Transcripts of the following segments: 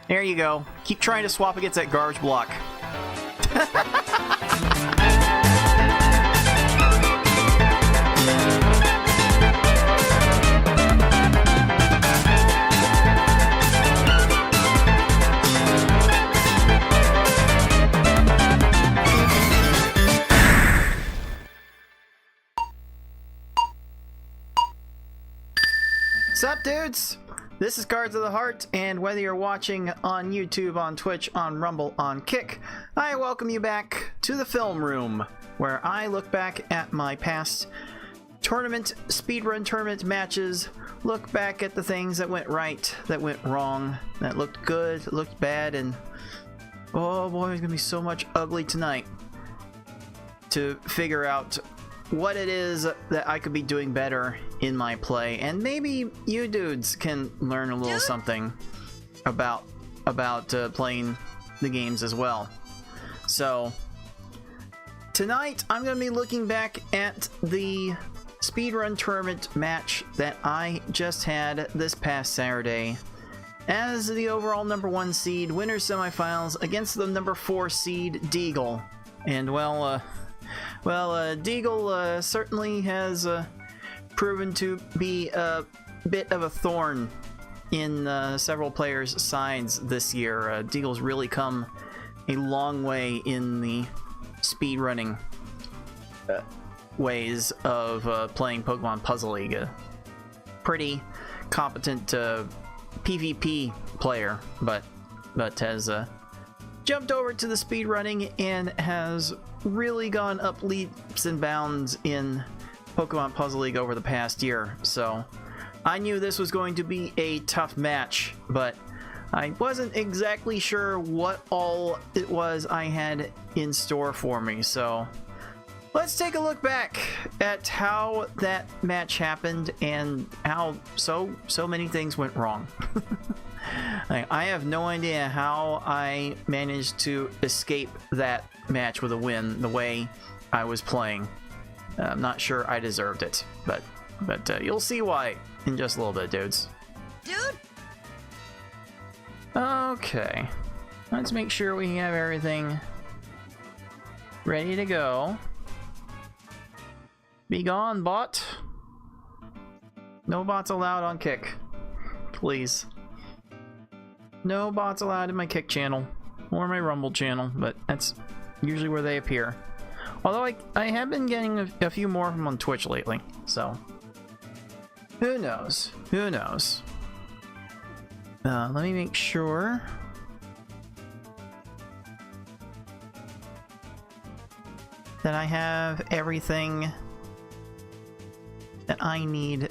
There you go. Keep trying to swap against that garbage block. Sup, dudes? This is Cards of the Heart, and whether you're watching on YouTube, on Twitch, on Rumble, on Kick, I welcome you back to the film room, where I look back at my past speedrun tournament matches, look back at the things that went right, that went wrong, that looked good, that looked bad, and oh boy, there's gonna be so much ugly tonight to figure out what it is that I could be doing better in my play, and maybe you dudes can learn a little something about playing the games as well. So tonight I'm going to be looking back at the speedrun tournament match that I just had this past Saturday as the overall #1 seed winners semifinals against the #4 seed Deagle. And well, Deagle certainly has proven to be a bit of a thorn in several players' sides this year. Deagle's really come a long way in the speedrunning ways of playing Pokemon Puzzle League. A pretty competent PvP player, but has jumped over to the speedrunning and has really gone up leaps and bounds in Pokemon Puzzle League over the past year. So I knew this was going to be a tough match, but I wasn't exactly sure what all it was I had in store for me. So let's take a look back at how that match happened and how so many things went wrong. I have no idea how I managed to escape that match with a win the way I was playing. I'm not sure I deserved it, but you'll see why in just a little bit, dudes. Dude! Okay, let's make sure we have everything ready to go. Be gone, bot. No bots allowed on Kick, please. No bots allowed in my Kick channel or my Rumble channel, but that's usually where they appear. Although I have been getting a few more of them on Twitch lately, so who knows? Who knows? Let me make sure. That I have everything that I need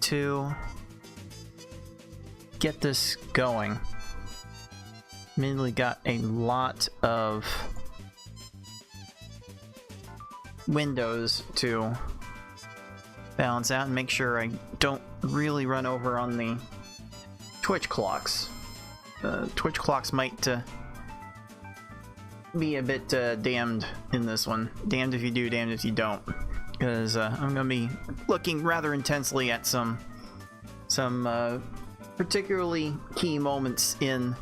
to get this going. Immediately got a lot of windows to balance out and make sure I don't really run over on the Twitch clocks. Twitch clocks might be a bit damned in this one. Damned if you do, damned if you don't. Because I'm going to be looking rather intensely at some particularly key moments in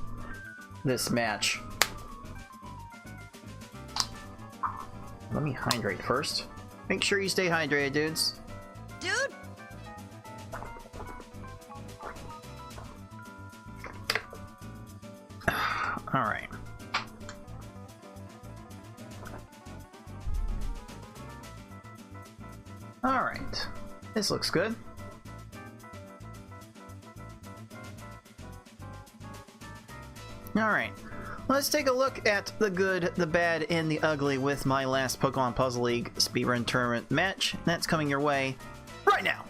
this match. Let me hydrate first. Make sure you stay hydrated, dudes. Dude! Alright. Alright. This looks good. Alright. Let's take a look at the good, the bad, and the ugly with my last Pokemon Puzzle League Speedrun Tournament match. That's coming your way right now.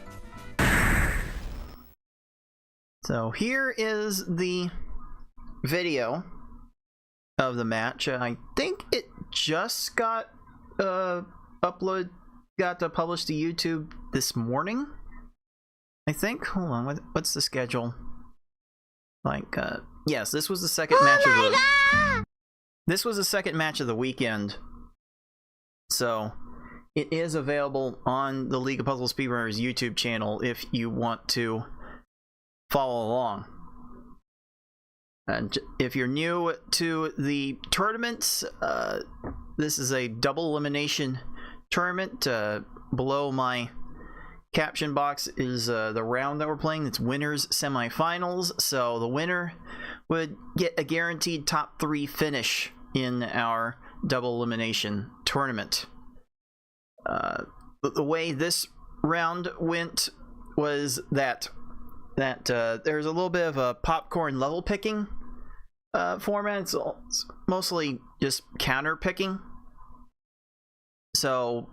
So here is the video of the match. I think it just got published to YouTube this morning. I think. Hold on. What's the schedule? Like, yes, this was the second match of the. This was the second match of the weekend. So it is available on the League of Puzzle Speedrunners YouTube channel if you want to follow along. And if you're new to the tournaments, this is a double elimination tournament. Below my caption box is the round that we're playing. It's winners semifinals. So the winner would get a guaranteed top 3 finish in our double elimination tournament. The way this round went was that there's a little bit of a popcorn level picking format. It's mostly just counter picking. So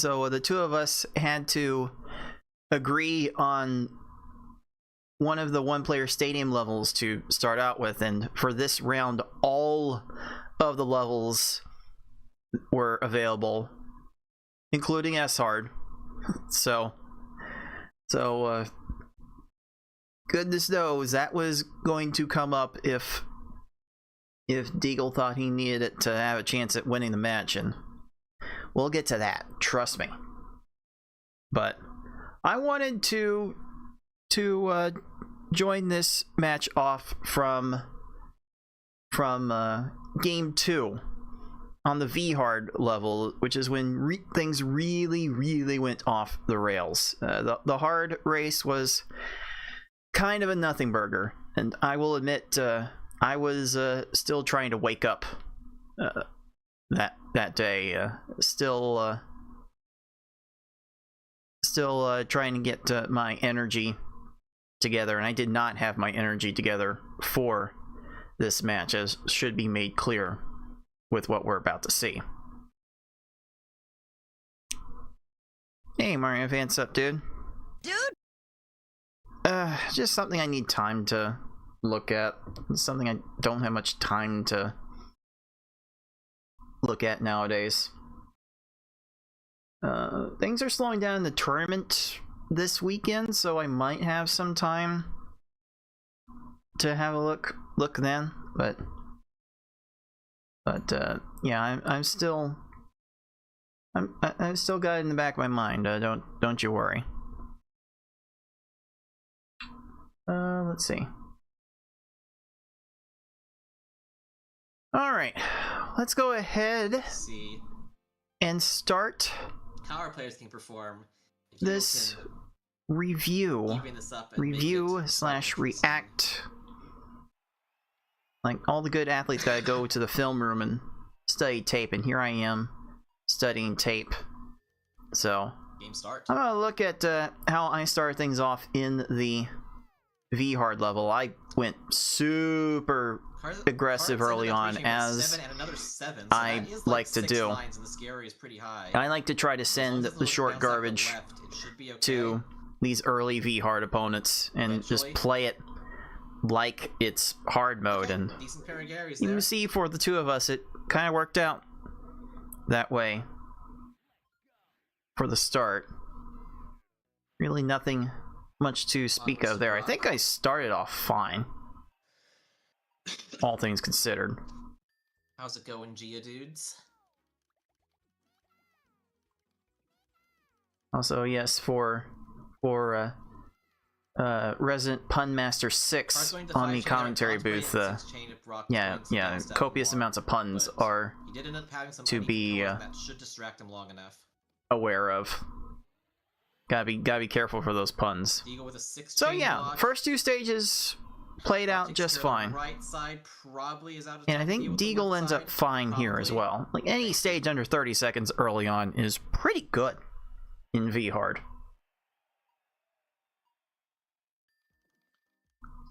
the two of us had to agree on one of the one-player stadium levels to start out with, and for this round, all of the levels were available, including S-Hard. So goodness knows that was going to come up if Deagle thought he needed it to have a chance at winning the match, and we'll get to that, trust me. But I wanted to join this match off from game 2 on the V hard level, which is when things really went off the rails. The hard race was kind of a nothing burger, and I will admit I was still trying to wake up that day. Still trying to get my energy together, and I did not have my energy together for this match, as should be made clear with what we're about to see. Hey, Mario Vance up, dude. Just something I need time to look at. It's something I don't have much time to look at nowadays. Things are slowing down in the tournament this weekend, so I might have some time to have a look then, but yeah, I've still got it in the back of my mind. Don't you worry. Let's see. All right, let's go ahead and start how our players can perform. This review slash react. Like, all the good athletes gotta go to the film room and study tape, and here I am studying tape. So game start. I'm gonna look at how I started things off in the V hard level. I went super aggressive early on, as I like to do. I like to try to send the short garbage to these early V hard opponents and just play it like it's hard mode, and you can see for the two of us it kind of worked out that way for the start. Really nothing much to speak of there. I think I started off fine, all things considered. How's it going, Doods? Also, yes, for Resident Pun Master 6 on the commentary booth, yeah, copious amounts of puns are to be aware of. Gotta be careful for those puns. So yeah, first two stages played out just fine, and I think Deagle ends up fine here as well. Like, any stage under 30 seconds early on is pretty good in V hard.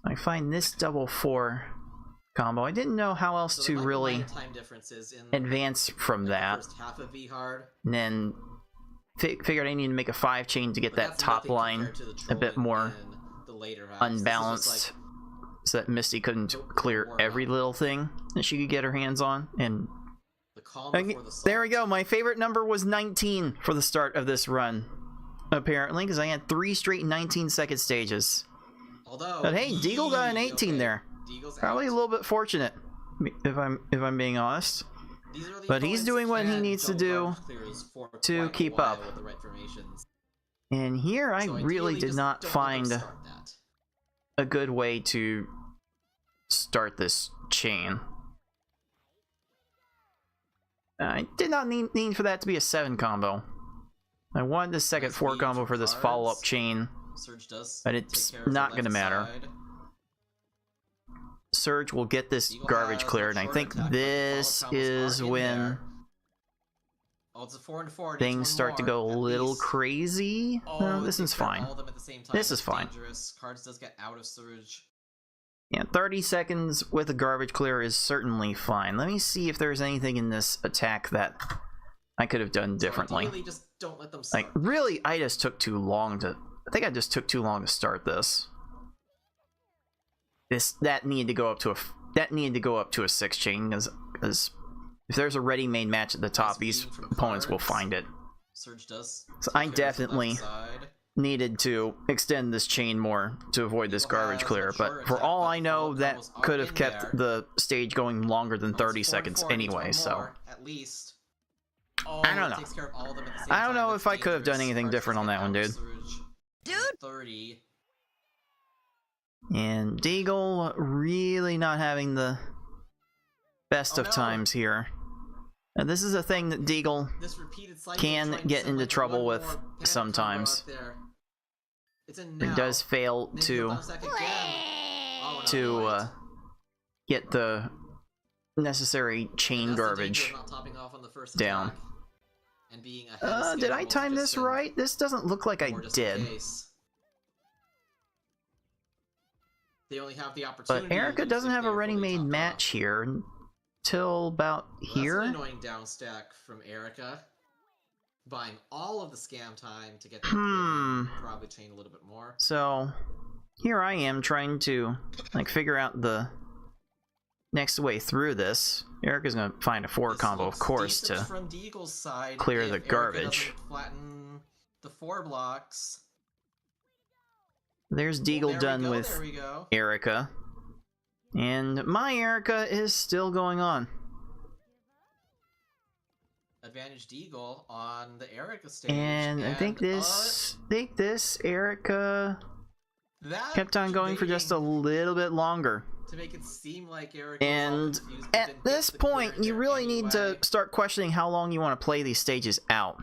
I find this double 4 combo. I didn't know how else to really advance from that. And then figured I needed to make a 5 chain to get that top line a bit more unbalanced, so that Misty couldn't clear every little thing that she could get her hands on. And there we go. My favorite number was 19 for the start of this run, apparently, because I had 3 straight 19-second stages. But hey, Deagle got an 18 there. Probably a little bit fortunate, if I'm being honest. But he's doing what he needs to do to keep up. And here I really did not find a good way to start this chain. I did not need for that to be a 7 combo. I wanted the second 4 combo for this follow-up chain, but it's not going to matter. Surge will get this garbage cleared, and I think this is when things start to go a little crazy. No, this is fine. This is fine. Yeah, 30 seconds with a garbage clear is certainly fine. Let me see if there's anything in this attack that I could have done differently. Like, really, I just took too long to... I think I just took too long to start this. That needed to go up to a 6 chain, because if there's a ready-made match at the top, these opponents will find it. So I definitely needed to extend this chain more to avoid this garbage clear, but for all I know, that could have kept the stage going longer than 30 seconds anyway, so I don't know. I don't know if I could have done anything different on that one, dude. And Deagle really not having the best of times here. And this is a thing that Deagle This repeated cycle can trying to get send, into like, trouble one with more panic sometimes. combo out there. It's in He now. does fail Maybe to he'll bounce back again. Oh, no, right. get the necessary chain That's the danger garbage of not topping off on the first down. attack and being ahead of Did I schedule to time just this send right? This doesn't look like I more just in did. case. They only have the opportunity. But Erica to doesn't if have they a are fully ready-made topped match off. here until about Well, here. that's an annoying down stack from Erica. Buying all of the scam time to get that clear, probably chain a little bit more. So here I am trying to like figure out the next way through this. Erica's gonna find a 4 This combo, of looks course, decent to from Deagle's side clear if the Erica garbage. doesn't flatten the 4 blocks. There's Well, Deagle there done we go, with there we go. Erica. And my Erica is still going on. Advantage Deagle on the Erica stage. And I think this Erica that kept on going for just a little bit longer. to make it seem like Erica And was all confused, but at then this gets the clear point, in you there really need to anyway. start questioning how long you want to play these stages out.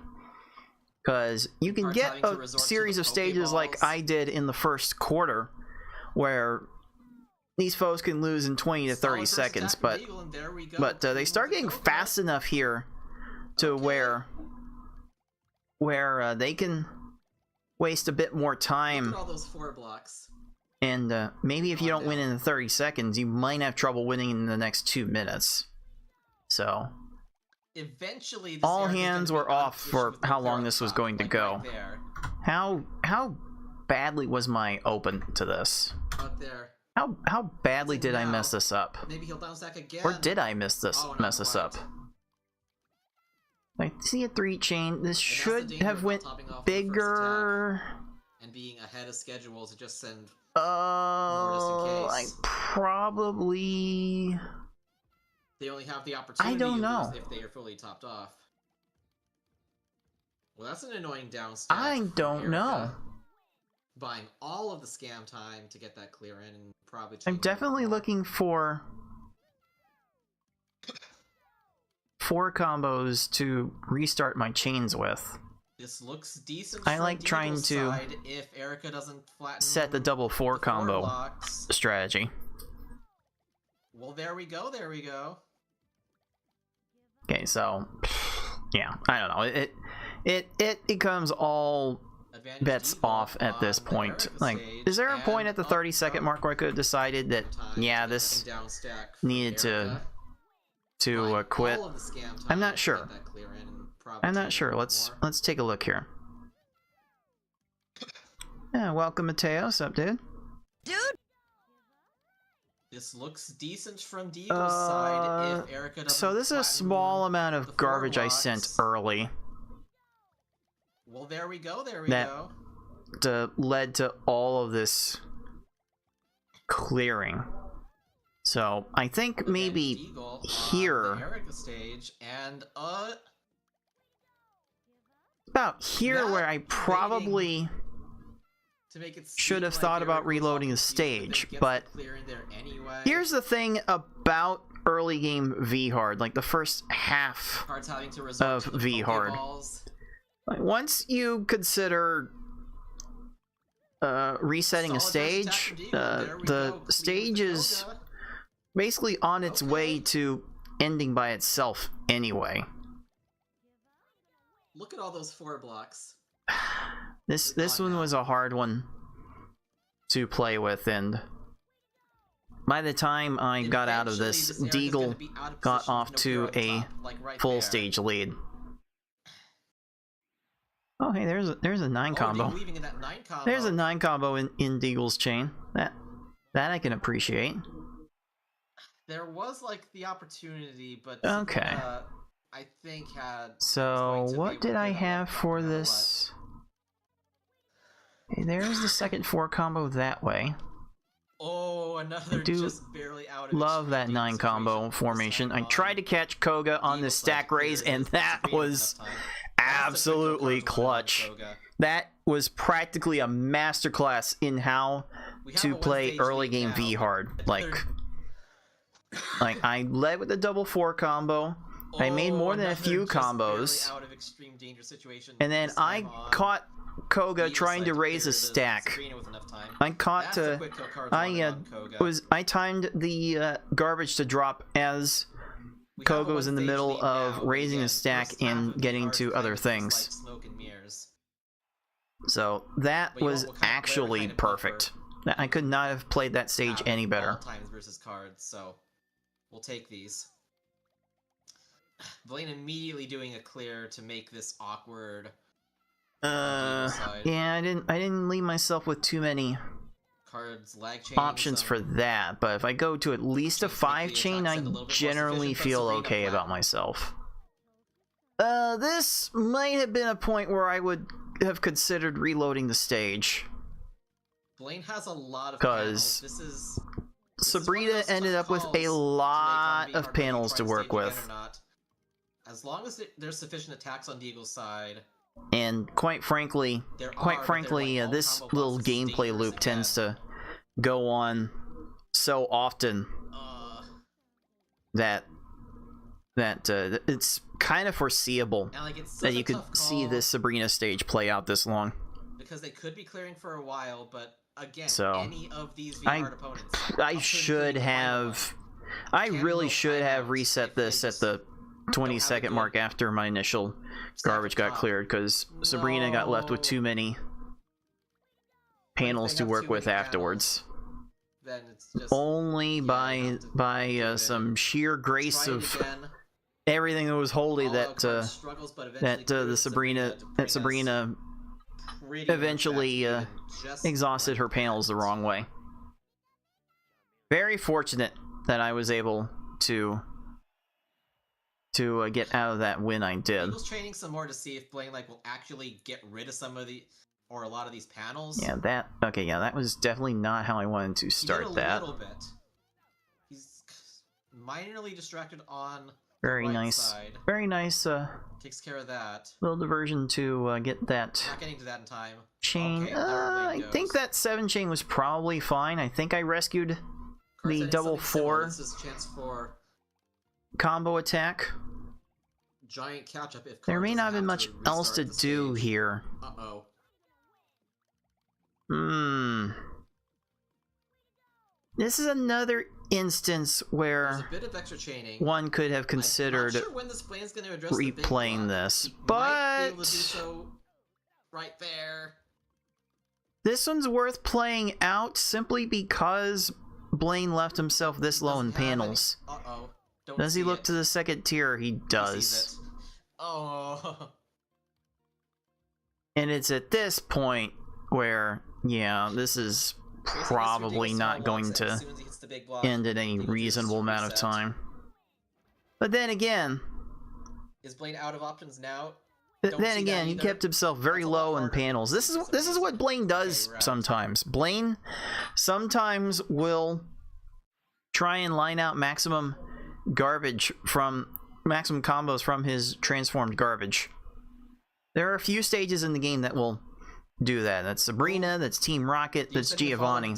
Because you can Cards get having to a resort to series the of stages like Pokeballs. I did in the first quarter, where these foes can lose in 20 to 30 Solid first seconds, attack from but Deagle, and there we go. they start getting Pokeballs. fast enough here to Okay. where they can waste a bit more Look time. at all those 4 blocks. And maybe if you don't win in the 30 seconds, you might have trouble winning in the next 2 minutes. So Eventually, this all Erica's gonna hands be were out of off position for with the how clear long on this was top, going to like go. right there. How badly was my open to this? Out there. How badly did I Now, mess this up? Maybe he'll bounce back again. Or did I mess this Oh, not quite. up? I see a 3 chain. This And that's the should danger have of went not topping off on the first bigger. attack and being ahead of schedule to just send I case. probably. They only have the opportunity don't to know. lose if they are fully topped off. Well, that's an annoying down stack I from don't know. Erica. Buying all of the scam time to get that clear in and probably I'm chain definitely more. looking for 4 combos to restart my chains with. This looks decent. I from like trying Deagle's to side if Erica doesn't flatten Set the double 4 the 4 combo blocks. strategy. Well, there we go. There we go. Okay, so yeah, I don't know. It becomes all Advantage bets Deagle off at this on the point. Erica Like, stage, is there a point and at the up 30-second mark where I could have decided that time yeah, to get this something down stack from needed to Erica. Buying quit? all of the scam time I'm not to sure. get that clear in and probably I'm chain not sure. more. Let's take a look here. Yeah, welcome Mateo. What's up, dude? This looks decent from Deagle's side if Erica doesn't So this is a flatten small amount the of 4 garbage I sent blocks. early Well, there we go. There we that go. led to all of this clearing. So I think Advantage maybe Deagle on here, the Erica stage and about here That where I probably to make it should seem have like thought about Erica was all reloading the confused, then stage, gets but the clear in there anyway. here's the thing about early game V hard, like the first half Cards having to resort of to the V hard. Pokeballs. Like, once you consider resetting a Solid first attack stage, from Deagle. There we the go. Clear stage the is Koga. basically on its way Okay. to ending by itself anyway. Look at all those 4 blocks. This Gone one now. was a hard one to play with, and by the time I got out of this, Eventually, Erica's gonna Deagle be out of got position off with no to clear on a top, like right full there. stage lead. Oh, hey, there's a 9 Oh, combo. Deagle weaving in that 9 combo. There's a 9 combo in Deagle's chain. That I can appreciate. There was like the opportunity, but Okay. I think was So going to be what able to did I clear that have up no for matter this? Okay, there's the second 4 combo that way. what. Oh, another do just barely out of Love that 9 combo formation. I tried to catch Koga on the stack raise, and that was absolutely clutch. That was practically a masterclass in how to play early game V hard. Like I led with the double 4 combo, I made more than a another few just barely combos. out of extreme danger situation. And then This time I on caught Koga Eagle trying side to to raise clear a the stack. Sabrina with enough time. I caught That's the quick kill cards I wanted on Koga. I timed the garbage to drop as We have a Koga was in the one-stage middle lead of now, but raising again, a stack first half and of the getting cards to kind other of looks things. like smoke and mirrors. So that But was what kind of actually kind of perfect. I could not have played that stage Have any better. all times versus cards, so we'll take these. Blaine immediately doing a clear to make this awkward. Yeah, I didn't leave myself with too many Cards lag chain, options for that, but if I go to at least a 5 chain, I generally feel okay about myself. This might have been a point where I would have considered reloading the stage. Blaine has a lot of Because panels. Sabrina ended up with a lot of panels to work with. As long as there's sufficient attacks on Deagle's side. And quite frankly, this little gameplay loop tends to go on so often that it's kind of foreseeable that you could see this Sabrina stage play out this long. Because they could be clearing for a while, but again, so any of these VR opponents. I really should have reset this at the 20-second mark after my initial garbage got cleared, because Sabrina got left with too many panels to work with afterwards. Then it's just, only by some sheer grace of everything that was holy that Sabrina eventually exhausted her panels the wrong way. Very fortunate that I was able to get out of that win I did. Eagle's training some more to see if Blaine will actually get rid of some of the or a lot of these panels. Yeah, that was definitely not how I wanted to start that. A little bit. He's minorly distracted on very the right nice side. Very nice takes care of that. Little diversion to get that not getting to that in time. Chain. Okay, I think that 7 chain was probably fine. I think I rescued the double 4 this is a chance for combo attack. Giant catch up if there may not have been much else to do here. Uh-oh. This is another instance where a bit of extra chaining. One could have considered replaying this, but right there. This one's worth playing out simply because Blaine left himself this low in panels. Does he look to the second tier? He does. Oh. And it's at this point where, yeah, this is probably not going to end in any reasonable amount of time. But then again, is Blaine out of options now? Then again, he kept himself very low in panels. This is what Blaine does sometimes. Blaine sometimes will try and line out maximum combos from his transformed garbage. There are a few stages in the game that will do that. That's Sabrina, that's Team Rocket, that's Giovanni.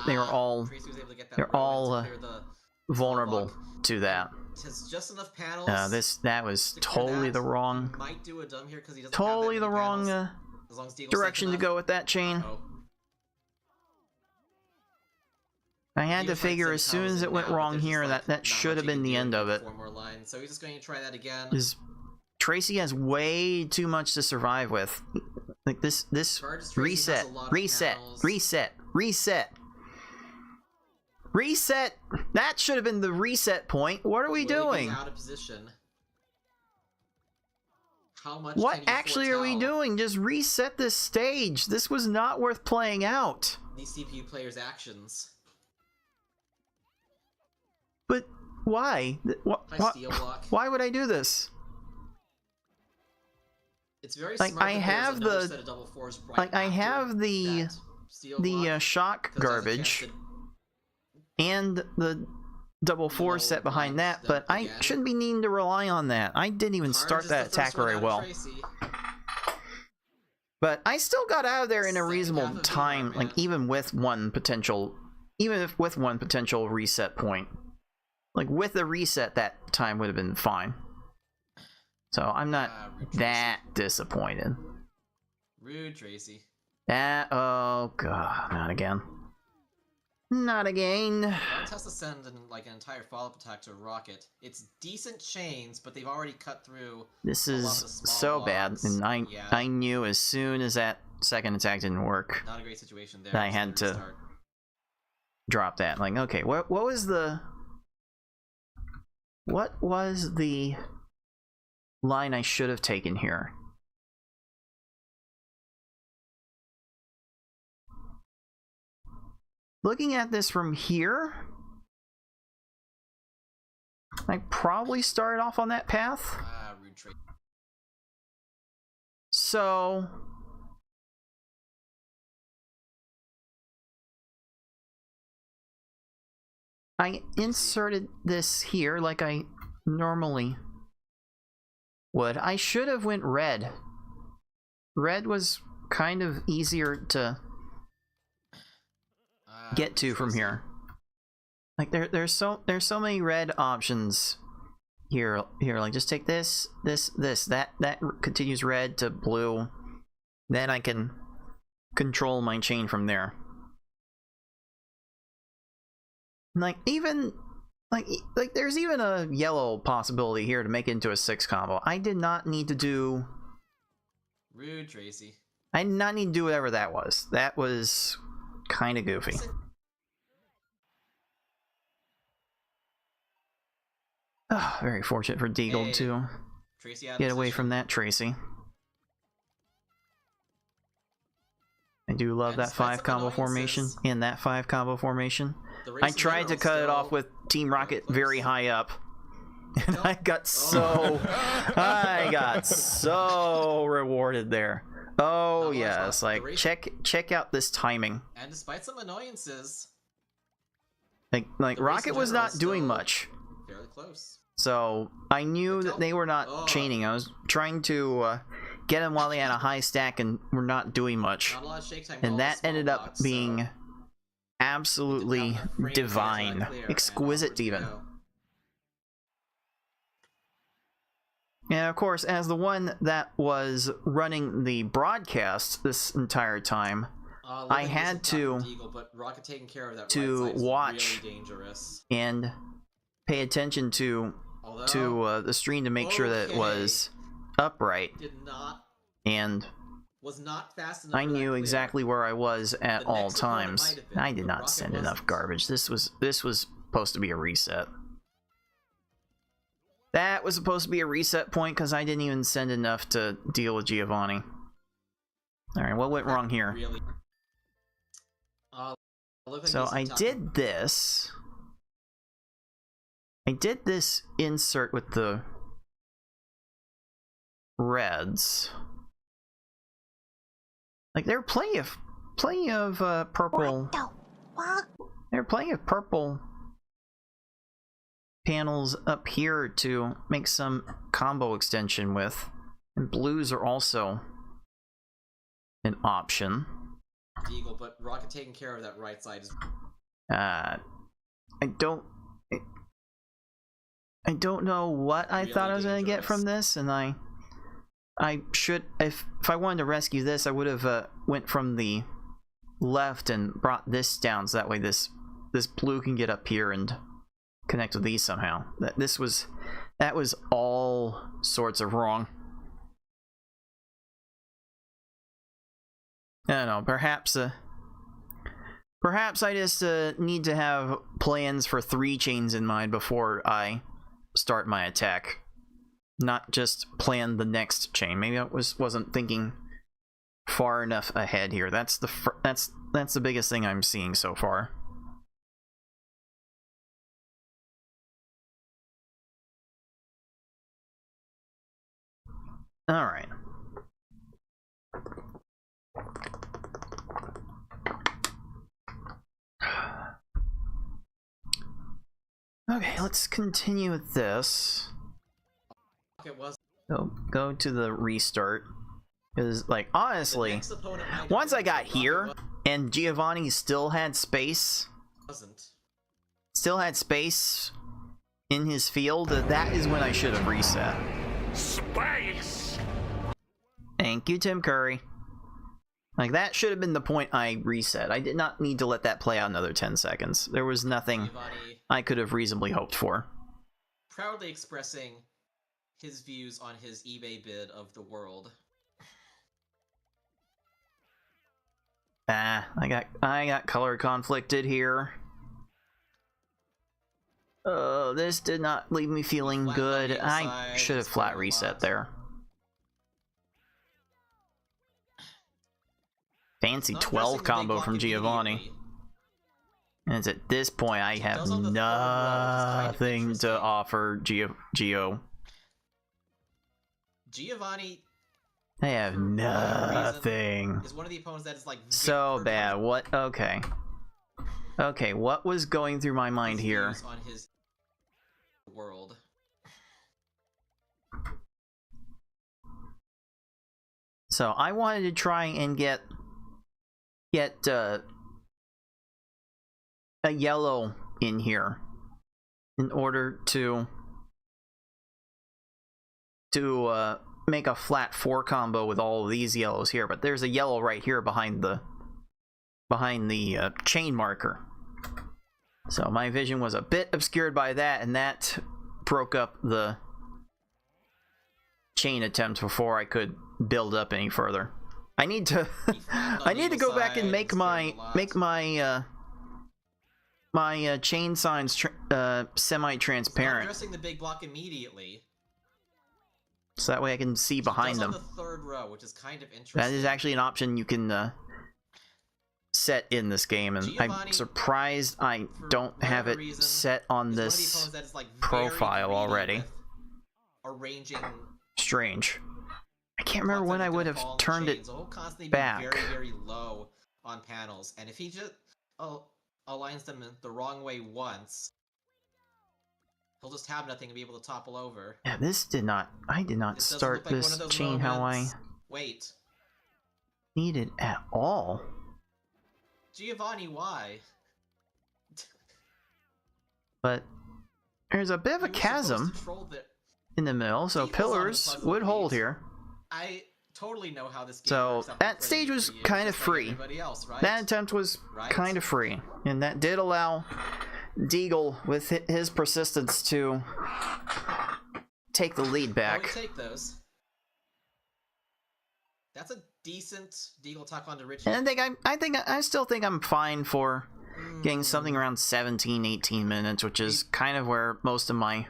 They're all vulnerable to that. Just enough panels. That was totally the wrong, direction to go with that chain. I had to figure as soon as it went wrong here that should have been the end of it. So he's just going to try that again. Tracy has way too much to survive with. Like this reset. That should have been the reset point. What are we doing? Out of position. How much what actually are we doing? Just reset this stage. This was not worth playing out. These CPU players' actions. But why? Why would I do this? It's very smart. I have the shock garbage and the double 4 set behind that, but I shouldn't be needing to rely on that. I didn't even start that attack very well. But I still got out of there in a reasonable time, like even with one potential reset point. Like with the reset, that time would have been fine. So I'm not that disappointed. Rude, Tracy. Oh god, not again. Not again. Doods has to send an entire follow-up attack to Rocket. It's decent chains, but they've already cut through. This is so bad, and I knew as soon as that second attack didn't work. Not a great situation there. That I had to drop that. Like, okay, what was the line I should have taken here? Looking at this from here, I probably started off on that path. Rude trait. So I inserted this here like I normally would. I should have went red. Red was kind of easier to get to from here. Like there's so many red options here. Like just take this, that continues red to blue. Then I can control my chain from there. Like even like there's even a yellow possibility here to make it into a 6 combo. I did not need to do. Rude, Tracy. I did not need to do whatever that was. That was kind of goofy. Oh, very fortunate for Deagle to get away from that Tracy. I do love that 5 combo formation and that 5 combo formation. I tried to cut it off with Team Rocket very high up, and I got so rewarded there. Oh yes, like check out this timing. And despite some annoyances, like Rocket was not doing much. Fairly close. So I knew that they were not chaining. I was trying to get them while they had a high stack and were not doing much. Not a lot of shake time, and that ended up being absolutely divine, exquisite even. And of course, as the one that was running the broadcast this entire time, I had to watch and pay attention to the stream to make sure that it was upright. And was not fast enough. I knew exactly where I was at all times. I did not send enough garbage. This was supposed to be a reset. That was supposed to be a reset point because I didn't even send enough to deal with Giovanni. Alright, what went wrong here? So I did this. I did this insert with the reds. Like there are plenty of purple. There are plenty of purple panels up here to make some combo extension with, and blues are also an option. Eagle, but Rocket taking care of that right side is. I don't know what I thought I was gonna get from this, and I should, if I wanted to rescue this, I would have went from the left and brought this down, so that way this blue can get up here and connect with these somehow. That was all sorts of wrong. I don't know. Perhaps I just need to have plans for 3 chains in mind before I start my attack. Not just plan the next chain. Maybe I wasn't thinking far enough ahead here. That's the biggest thing I'm seeing so far. All right. Okay, let's continue with this. Go to the restart. Because, like, honestly, once I got here and Giovanni still had space in his field, that is when I should have reset. Space! Thank you, Tim Curry. Like, that should have been the point I reset. I did not need to let that play out another 10 seconds. There was nothing Giovanni I could have reasonably hoped for. proudly expressing his views on his eBay bid of the world. Ah, I got color conflicted here. Oh, this did not leave me feeling good. I should have flat reset there. Fancy 12 combo from Giovanni. And it's at this point I have nothing to offer Gio. Giovanni I have nothing. is one of the opponents that is like So bad. What? Okay. Okay, what was going through my mind here? on his world. So I wanted to try and get a yellow in here in order to make a flat 4 combo with all of these yellows here, but there's a yellow right here behind the chain marker. So my vision was a bit obscured by that, and that broke up the chain attempt before I could build up any further. I need to I need to go back and make my chain signs semi-transparent. Addressing the big block immediately. So that way I can see behind them. On the third row, which is kind of interesting. That is actually an option you can set in this game, and Giovanni, I'm surprised I don't have it set on this profile already. Arranging strange. I can't remember when I would have turned it back. Very, very low on panels, and if he just aligns them the wrong way once, he'll just have nothing to be able to topple over. Yeah, this did not. I did not start this chain how I needed at all. Giovanni, why? But there's a bit of a chasm in the middle, so pillars would hold here. I totally know how this game so that stage was kind of free. Else, right? That attempt was kind of free, and that did allow Deagle, with his persistence, to take the lead back. Take those. That's a decent Deagle talk on to Richie. And I still think I'm fine for getting something around 17, 18 minutes, which is kind of where most of my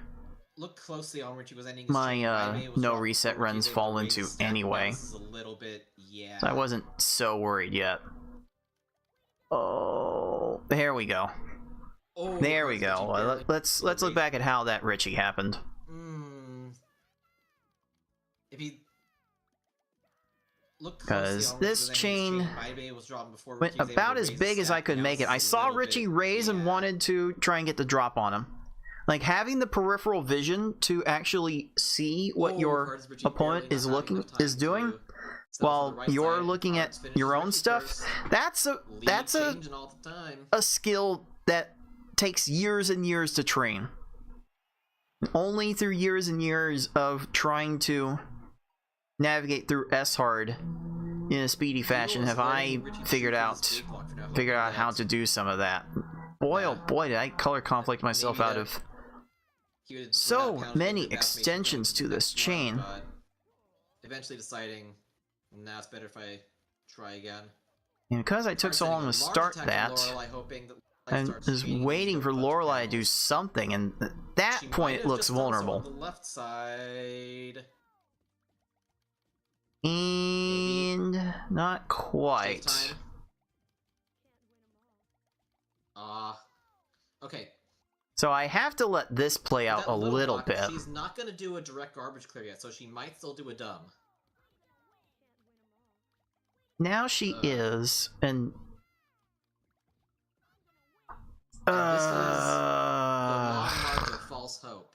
look closely on Richie was ending. My no reset runs fall into anyway. A little bit, yeah. So I wasn't so worried yet. Oh, there we go. Oh, there we go. Let's look back at how that Richie happened. If he because this chain went about as big as I could make it. I saw Richie raise and wanted to try and get the drop on him. Like, having the peripheral vision to actually see what your opponent is doing while you're looking at your own stuff, that's a skill that takes years and years to train. Only through years and years of trying to navigate through S-Hard in a speedy fashion have I figured out how to do some of that. Boy, oh boy, did I color conflict myself out of so many extensions to this chain. Eventually deciding, nah, it's better if I try again. And because I took so long to start that, I was waiting for Lorelei to do something, and at that point it looks vulnerable. On the left side. And not quite. Okay. So I have to let this play out a little bit. She's not going to do a direct garbage clear yet, so she might still do a dumb. Now she is, and this is the long mark of false hope.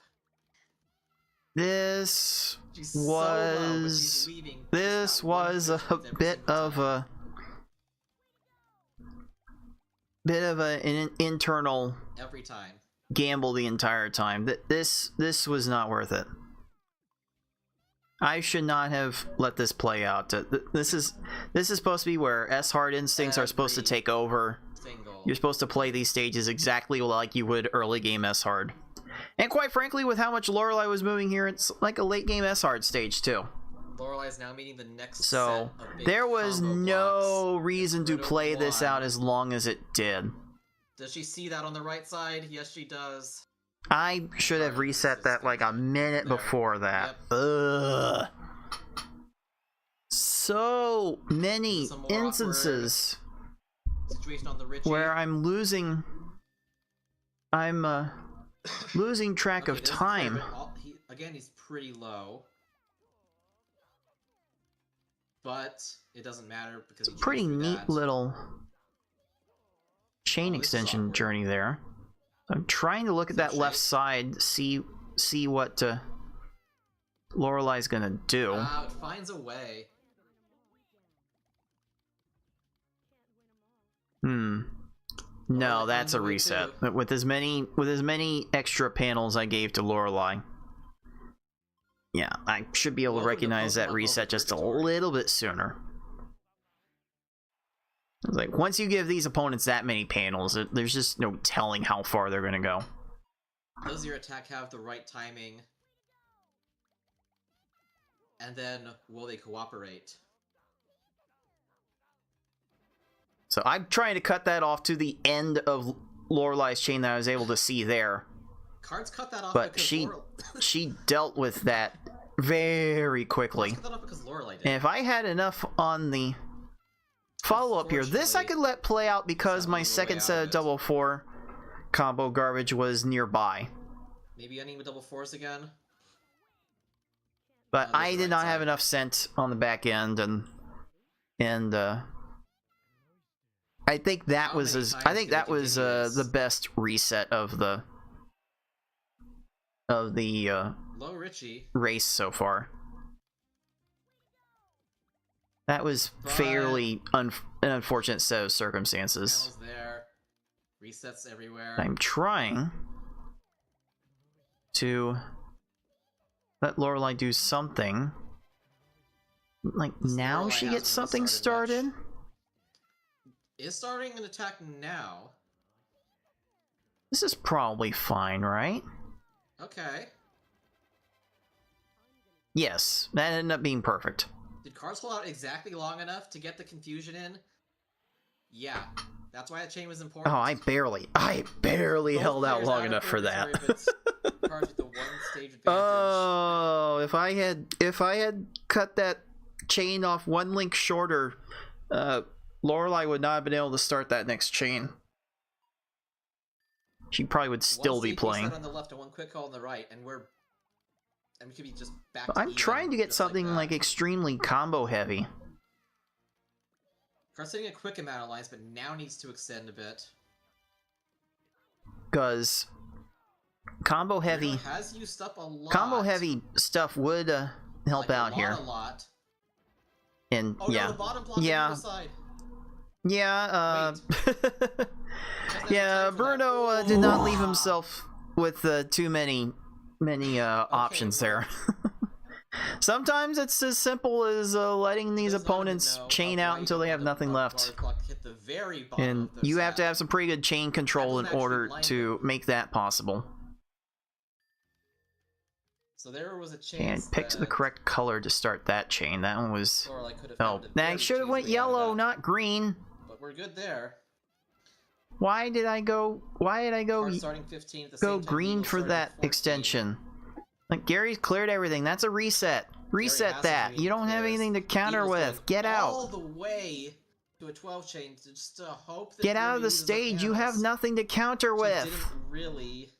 This was a bit of an internal every time gamble the entire time. This was not worth it. I should not have let this play out. This is supposed to be where S-Heart instincts are supposed to take over. Single. You're supposed to play these stages exactly like you would early game S-Hard. And quite frankly, with how much Lorelei was moving here, it's like a late game S-Hard stage too. Lorelei's now meeting the next so set of big there was combo no blocks. reason to play this out as long as it did. Does she see that on the right side? Yes, she does. I should have reset that like a minute before that. Yep. Ugh. So many instances situation on the Richie. where I'm losing track of time. Again, he's pretty low. But it doesn't matter because it's a pretty neat little chain extension journey there. I'm trying to look at that left side, see what Lorelei's gonna do. It finds a way. No, that's a reset. But with as many extra panels I gave to Lorelei. Yeah, I should be able to recognize that reset just a little bit sooner. It's like, once you give these opponents that many panels, there's just no telling how far they're gonna go. Does your attack have the right timing? And then, will they cooperate? So I'm trying to cut that off to the end of Lorelei's chain that I was able to see there. Cards cut that off, but she dealt with that very quickly. Cut that off because Lorelei did. And if I had enough on the follow-up here, this I could let play out because my second set of double 4 combo garbage was nearby. Maybe ending with double 4s again? But I did not have enough scent on the back end, and I think that was the best reset of the Low Richie race so far. That was fairly an unfortunate set of circumstances. There. Resets everywhere. I'm trying to let Lorelei do something. Like, now Lorelei she gets something started. Much. Is starting an attack now. This is probably fine, right? Okay. Yes, that ended up being perfect. Did cards hold out exactly long enough to get the confusion in? Yeah. That's why that chain was important. Oh, I barely held out long enough for that. Cards with the one stage advantage. Oh, if I had cut that chain off one link shorter, Lorelei would not have been able to start that next chain. She probably would still be playing. On the left and one quick call on the right, and we could be just back. I'm trying to get something like extremely combo heavy. Card's setting a quick amount of lines, but now needs to extend a bit. Because combo heavy has used up a lot. Combo heavy stuff would help out here. A lot. And yeah, no, the bottom block on the other side. Yeah, yeah, Bruno did not leave himself with too many options there. Sometimes it's as simple as letting these opponents chain out until they have nothing left. And you have to have some pretty good chain control in order to make that possible. So there was a chance and picked the correct color to start that chain. That one was... Oh, I should have went yellow, not green. But we're good there. Why did I go green for that extension? Like, Gary's cleared everything. That's a reset. Reset that. You don't have anything to counter with. Get out. All the way to a 12 chain just to hope that get out of the stage. You have nothing to counter with. Didn't really.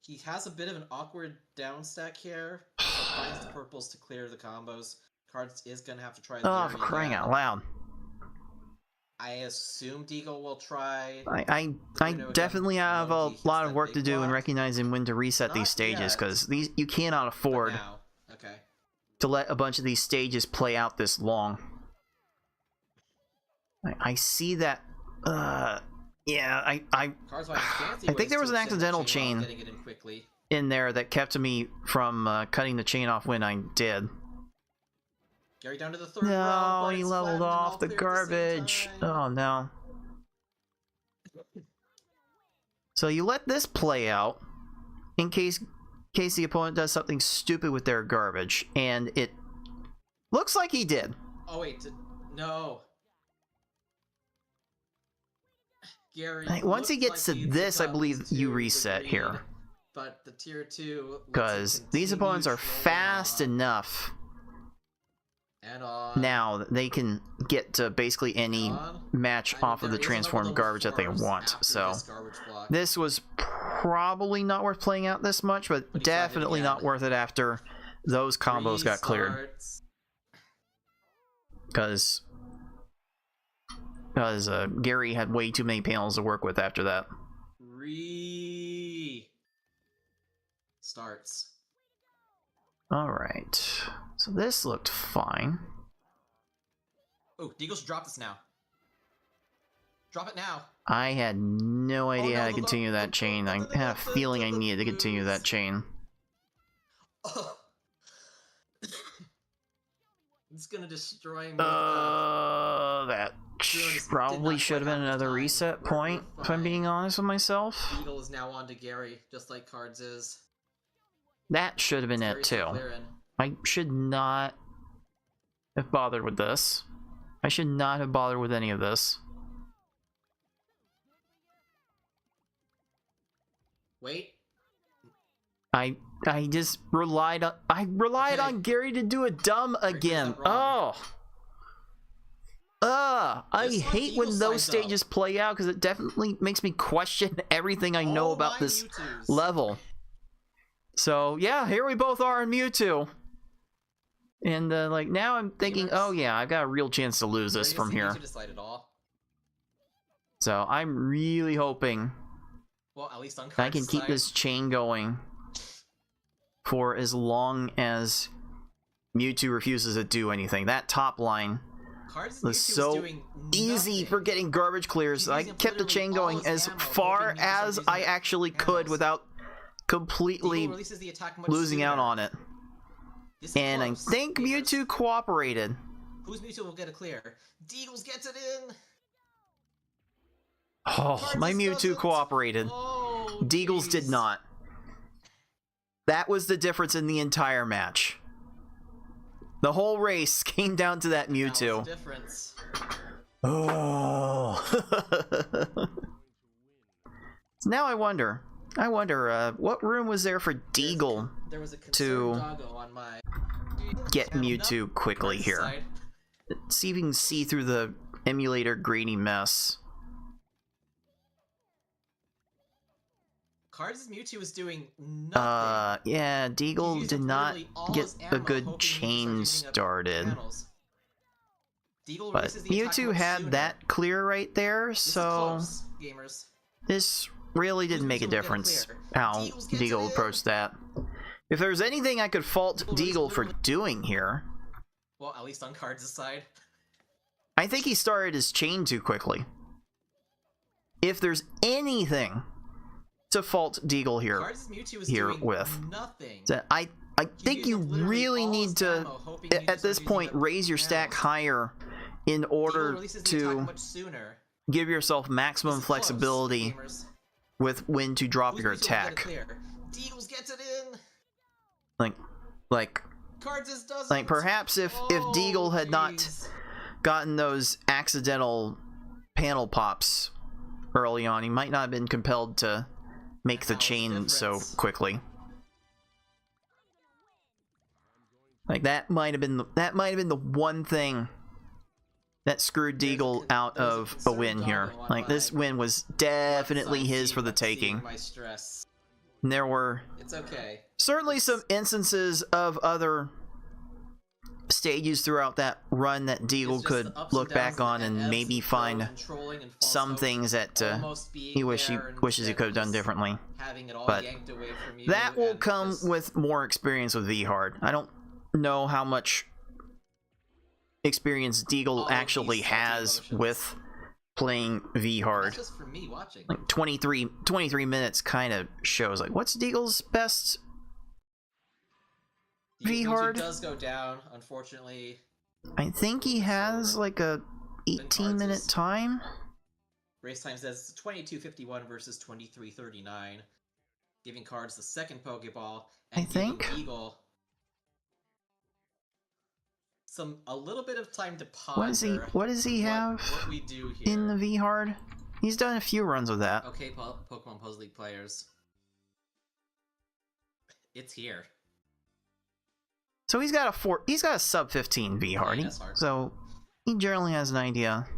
He has a bit of an awkward down stack here. Finds the purples to clear the combos. Cards is gonna have to try. Oh, for crying out loud! I assume Deagle will try. I definitely have a lot of work to do in recognizing when to reset these stages, because you cannot afford to let a bunch of these stages play out this long. I see that. Yeah, I think there was an accidental chain in there that kept me from cutting the chain off when I did. Gary down to the third row. No, But he it's leveled flattened and all off the clear at the same garbage. time. Oh no. So you let this play out in case the opponent does something stupid with their garbage, and it looks like he did. Oh wait, no. Gary. Once he gets to like this, I believe you reset green, here. But the tier 2 Because these opponents are fast enough and on. now that they can get to basically any match off of the transformed garbage that they want. So this was probably not worth playing out this much, but definitely not worth it after those combos got cleared. Because Gary had way too many panels to work with after that. Starts. Alright. So this looked fine. Oh, Deagle should drop this now. Drop it now. I had no idea no, how to continue that chain. I had a feeling I needed to continue that chain. Oh. It's gonna destroy me. That probably should have been another reset point, if I'm being honest with myself. Deagle is now on to Gary, just like Cards is. That should have been it too. I should not have bothered with this. I should not have bothered with any of this. Wait. I just relied on Gary to do a dumb again. Oh. I hate when those stages play out because it definitely makes me question everything I know about this level. So yeah, here we both are in Mewtwo. And like now I'm thinking, oh yeah, I've got a real chance to lose this from here. So I'm really hoping at least on I can keep this chain going for as long as Mewtwo refuses to do anything. That top line was so easy for getting garbage clears. I kept the chain going as far as I actually could without completely losing out on it. And I think Mewtwo cooperated. Whose Mewtwo will get a clear? Deagles gets it in! Oh, my Mewtwo cooperated. Oh, Deagles did not. That was the difference in the entire match. The whole race came down to that Mewtwo. That was the difference. Oh. So now I wonder, what room was there for Deagle to get Mewtwo quickly here? See if you can see through the emulator grainy mess. Cards' Mewtwo is doing nothing. Yeah, Deagle did not get a good chain started. But Mewtwo had that clear right there, so this really didn't make a difference how Deagle approached that. If there's anything I could fault Deagle for doing here, well, at least on Cards' side, I think he started his chain too quickly. If there's anything to fault Deagle here with, I think you really need to, at this point, raise your stack higher in order to give yourself maximum flexibility with when to drop your attack. Like perhaps if Deagle had not gotten those accidental panel pops early on, he might not have been compelled to make the chain so quickly. Like that might have been the one thing that screwed Deagle out of a win here. Like this win was definitely his for the taking. And there were certainly some instances of other stages throughout that run that Deagle could look back on and maybe find some things that he wishes he could have done differently. But that will come with more experience with V-Hard. I don't know how much experience Deagle actually has with playing V hard. That's just for me watching. Like 23 minutes kind of shows. Like, what's Deagle's best V hard? YouTube does go down, unfortunately. I think he has like a 18-minute time. Race time says 22:51 versus 23:39, giving Cards the second Pokeball, and I think giving Eagle a little bit of time to ponder. What does he have what we do here in the V hard? He's done a few runs with that. Okay, Pokemon Puzzle League players, it's here. So he's got a sub 15 V hard. Yeah, so he generally has an idea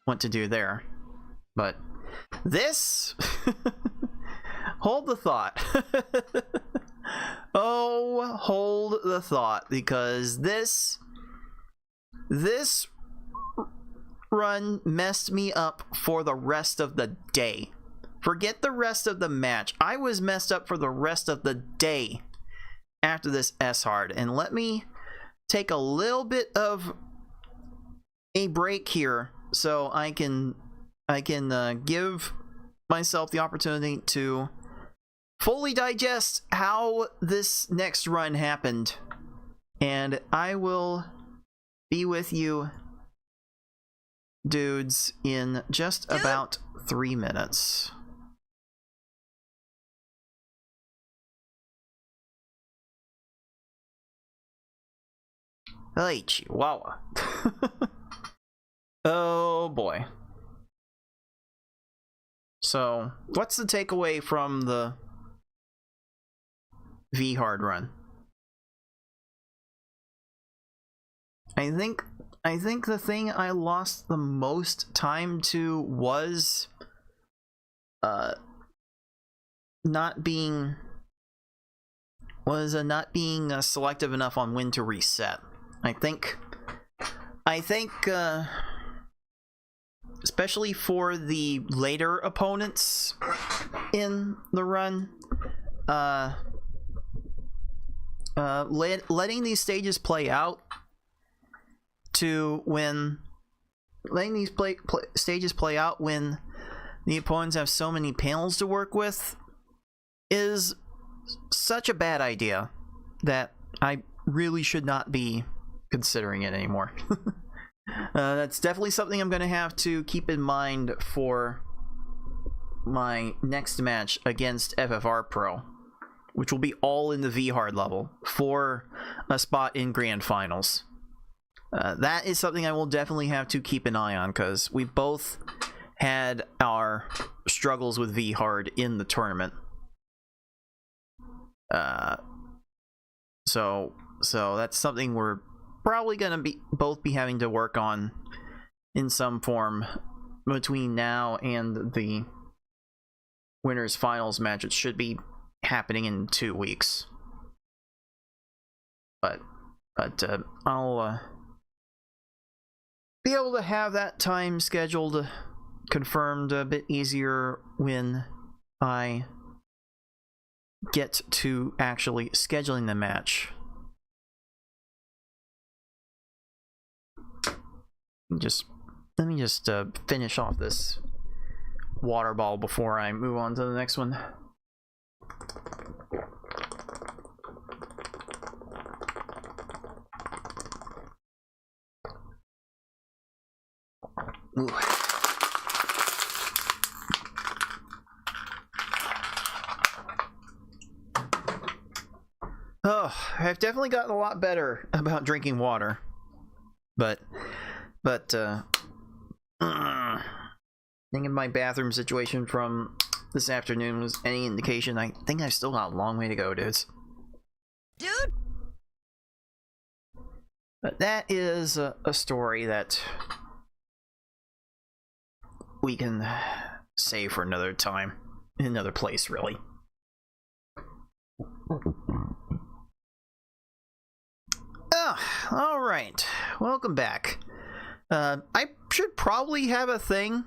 what to do there. But this hold the thought. Oh, hold the thought, because this run messed me up for the rest of the day. Forget the rest of the match. I was messed up for the rest of the day after this S hard. And let me take a little bit of a break here so I can give myself the opportunity to fully digest how this next run happened, and I will be with you dudes in just about 3 minutes. Hey, Chihuahua. Oh boy. So, what's the takeaway from the V hard run? I think the thing I lost the most time to was not being selective enough on when to reset. I think especially for the later opponents in the run, letting these stages play out when the opponents have so many panels to work with is such a bad idea that I really should not be considering it anymore. That's definitely something I'm going to have to keep in mind for my next match against FFR Pro, which will be all in the V hard level for a spot in Grand Finals. That is something I will definitely have to keep an eye on, because we both had our struggles with V hard in the tournament. So that's something we're probably gonna both be having to work on in some form between now and the winners finals match. It should be happening in 2 weeks, but I'll be able to have that time scheduled confirmed a bit easier when I get to actually scheduling the match. Let me just finish off this water ball before I move on to the next one. Ooh. Oh, I've definitely gotten a lot better about drinking water, but thinking my bathroom situation from this afternoon was any indication, I think I've still got a long way to go, dudes. Dude! But that is a story that we can save for another time, in another place, really. Oh, alright. Welcome back. I should probably have a thing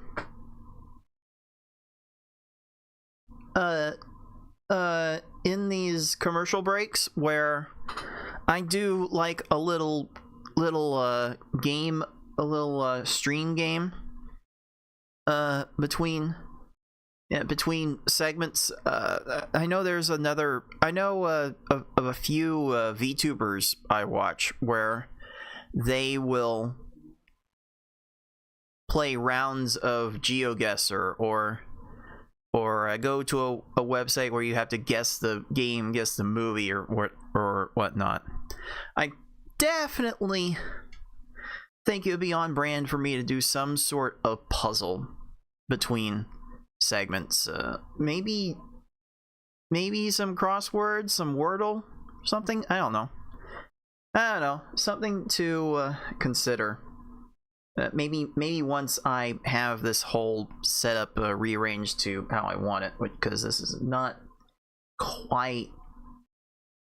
in these commercial breaks where I do like a little game, a little stream game between segments. I know there's another. I know of a few VTubers I watch where they will play rounds of GeoGuessr or go to a website where you have to guess the game, guess the movie, or whatnot. I definitely think it would be on brand for me to do some sort of puzzle between segments. Maybe some crosswords, some Wordle, something. I don't know. Something to consider. Maybe once I have this whole setup rearranged to how I want it, because this is not quite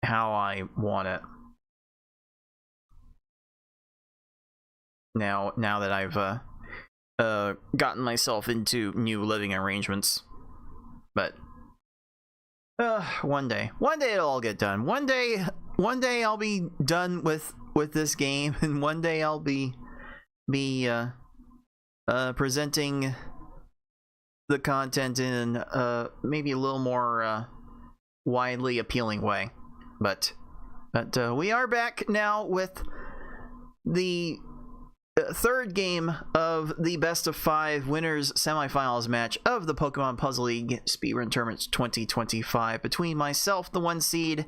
how I want it. Now that I've gotten myself into new living arrangements, but one day it'll all get done. One day I'll be done with this game, and one day I'll be presenting the content in maybe a little more widely appealing way. But we are back now with the third game of the best of 5 winners semifinals match of the Pokemon Puzzle League Speedrun Tournament 2025 between myself, the 1 seed,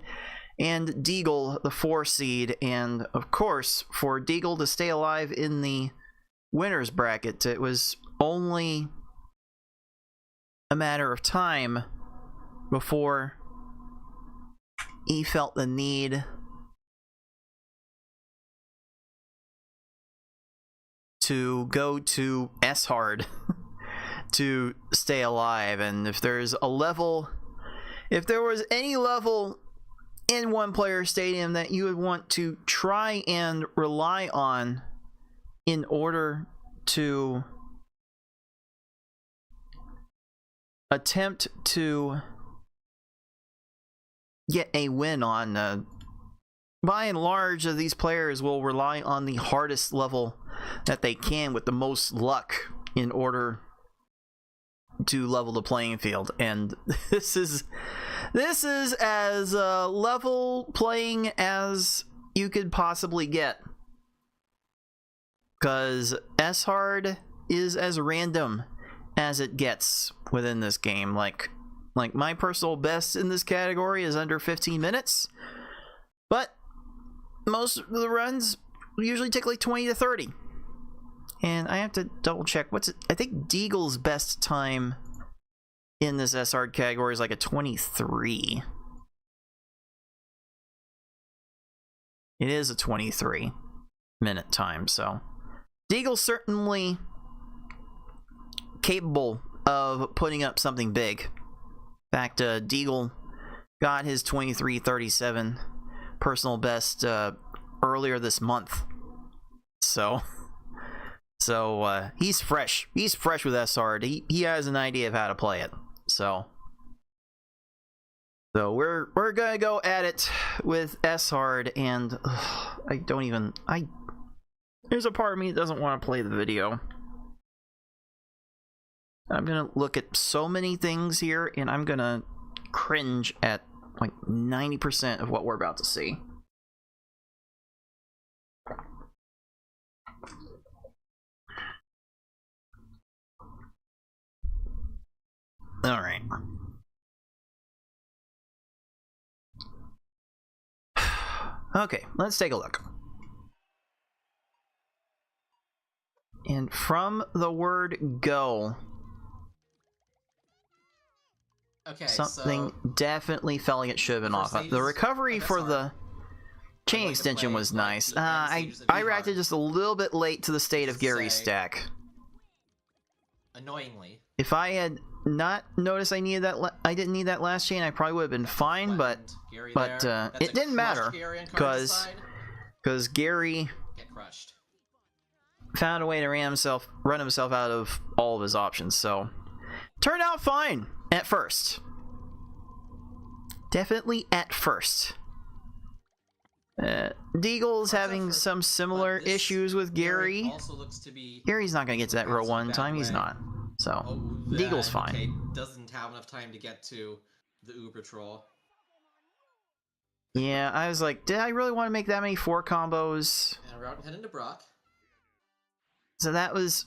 and Deagle, the 4 seed. And of course, for Deagle to stay alive in the winners bracket, it was only a matter of time before he felt the need to go to S-Hard to stay alive. And if there was any level in One Player Stadium that you would want to try and rely on in order to attempt to get a win on, by and large, these players will rely on the hardest level that they can with the most luck in order to level the playing field. And this is as level playing as you could possibly get, because S-Hard is as random as it gets within this game. Like my personal best in this category is under 15 minutes, but most of the runs usually take like 20 to 30. And I have to double check. I think Deagle's best time in this S-Hard category is like a 23. It is a 23-minute time, so Deagle's certainly capable of putting up something big. In fact, Deagle got his 23:37 personal best earlier this month. So he's fresh. He's fresh with S-Hard. He has an idea of how to play it. So we're gonna go at it with S-Hard, and there's a part of me that doesn't want to play the video. I'm gonna look at so many things here, and I'm gonna cringe at like 90% of what we're about to see. All right. Okay, let's take a look. And from the word go, okay, something so definitely felt like it should have been off. The recovery for the chain extension was nice. I reacted just a little bit late to the state of Gary's stack. Annoyingly. If I had not noticed I needed that, I didn't need that last chain, I probably would have been fine. But it didn't matter because Gary get crushed. Found a way to run himself out of all of his options. So turned out fine at first. Definitely at first. Deagle's having some similar issues with Gary. Also looks to be Gary's not going to get to that row 1 time. He's not. So, Oh, Deagle's fine. Okay, doesn't have enough time to get to the Uber Troll. Yeah, I was like, did I really want to make that many 4 combos? And we're out and heading to Brock. So that was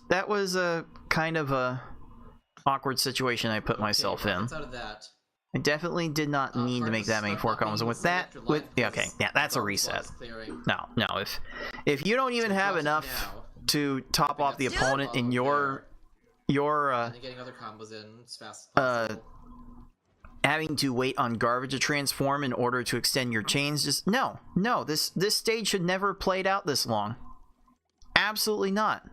a kind of a awkward situation I put myself in. Out of that. I definitely did not need to make that many 4 combos, and with that, okay, yeah, that's a reset. No, if you don't even have enough to top off the opponent in your getting other combos in as fast as possible. Having to wait on garbage to transform in order to extend your chains, just no, this stage should never have played out this long. Absolutely not.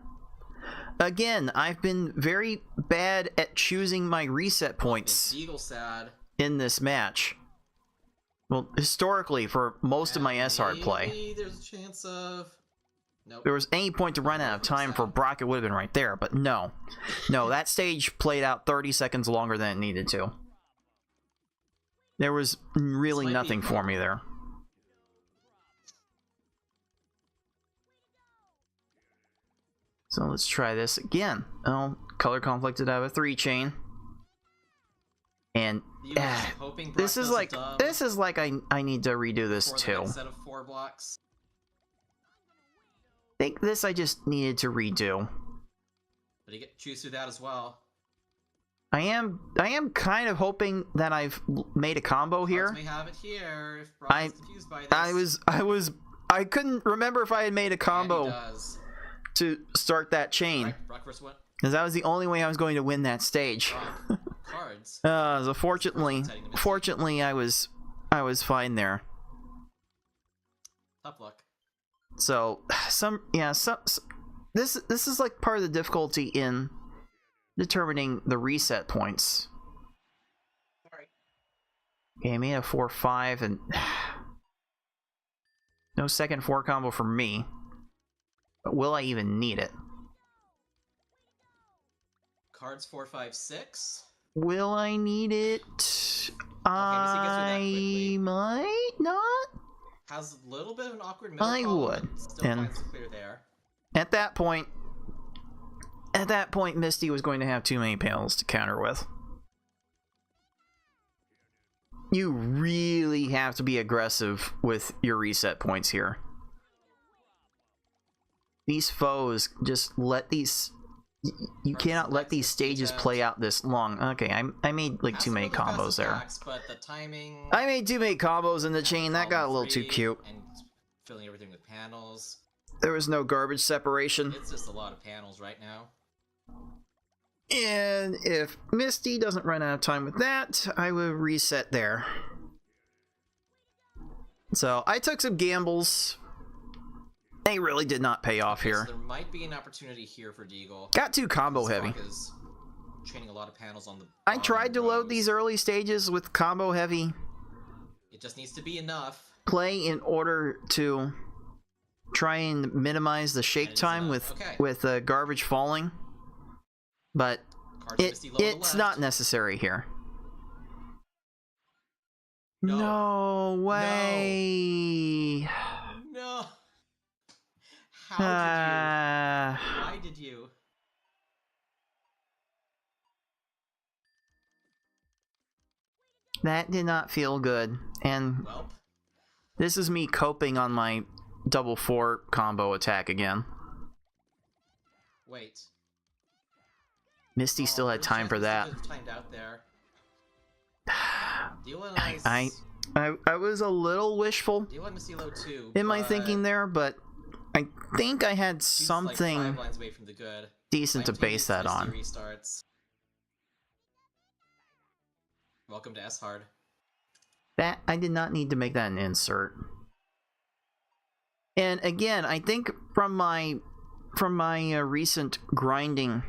Again, I've been very bad at choosing my reset points in this match. Well, historically, for most of my S-Hard play, there's a chance of... Nope. If there was any point to run out of time for Brock, it would have been right there, but no. No, that stage played out 30 seconds longer than it needed to. There was really nothing for me there. So let's try this again. Oh, color conflicted out of a 3 chain. this is like I need to redo this too. Set of 4 blocks. I think this I just needed to redo. But you get choose through that as well. I am kind of hoping that I've made a combo here. May have it here if Brock is confused by this. I couldn't remember if I had made a combo to start that chain. Brock versus what? Because that was the only way I was going to win that stage. Cards. So fortunately I was fine there. Tough luck. So this is like part of the difficulty in determining the reset points. Sorry. Okay, I made a 4-5 and no second 4 combo for me. But will I even need it? Cards 4, 5, 6. Will I need it? I might not. Has a little bit of an awkward middle I would. Still And finds clear there. At that point, Misty was going to have too many panels to counter with. You really have to be aggressive with your reset points here. These foes just let these... You cannot let these stages play out this long. Okay, I made like too many combos there. But the timing... I made too many combos in the chain. That got a little too cute. And filling everything with panels. There was no garbage separation. It's just a lot of panels right now. And if Misty doesn't run out of time with that, I will reset there. So I took some gambles. They really did not pay off here. So there might be an opportunity here for Deagle. Got too combo heavy. Is chaining a lot of panels on the I tried to load these early stages with combo heavy. It just needs to be enough. Play in order to try and minimize the shake time with garbage falling. But it's not necessary here. No way. No. How did you? Why did you? That did not feel good. And this is me coping on my double 4 combo attack again. Wait. Misty still had time for that. Timed out there. I was a little wishful in my thinking there, but I think I had something decent to base that on. Welcome to S-Hard. That I did not need to make that an insert. And again, I think from my recent grinding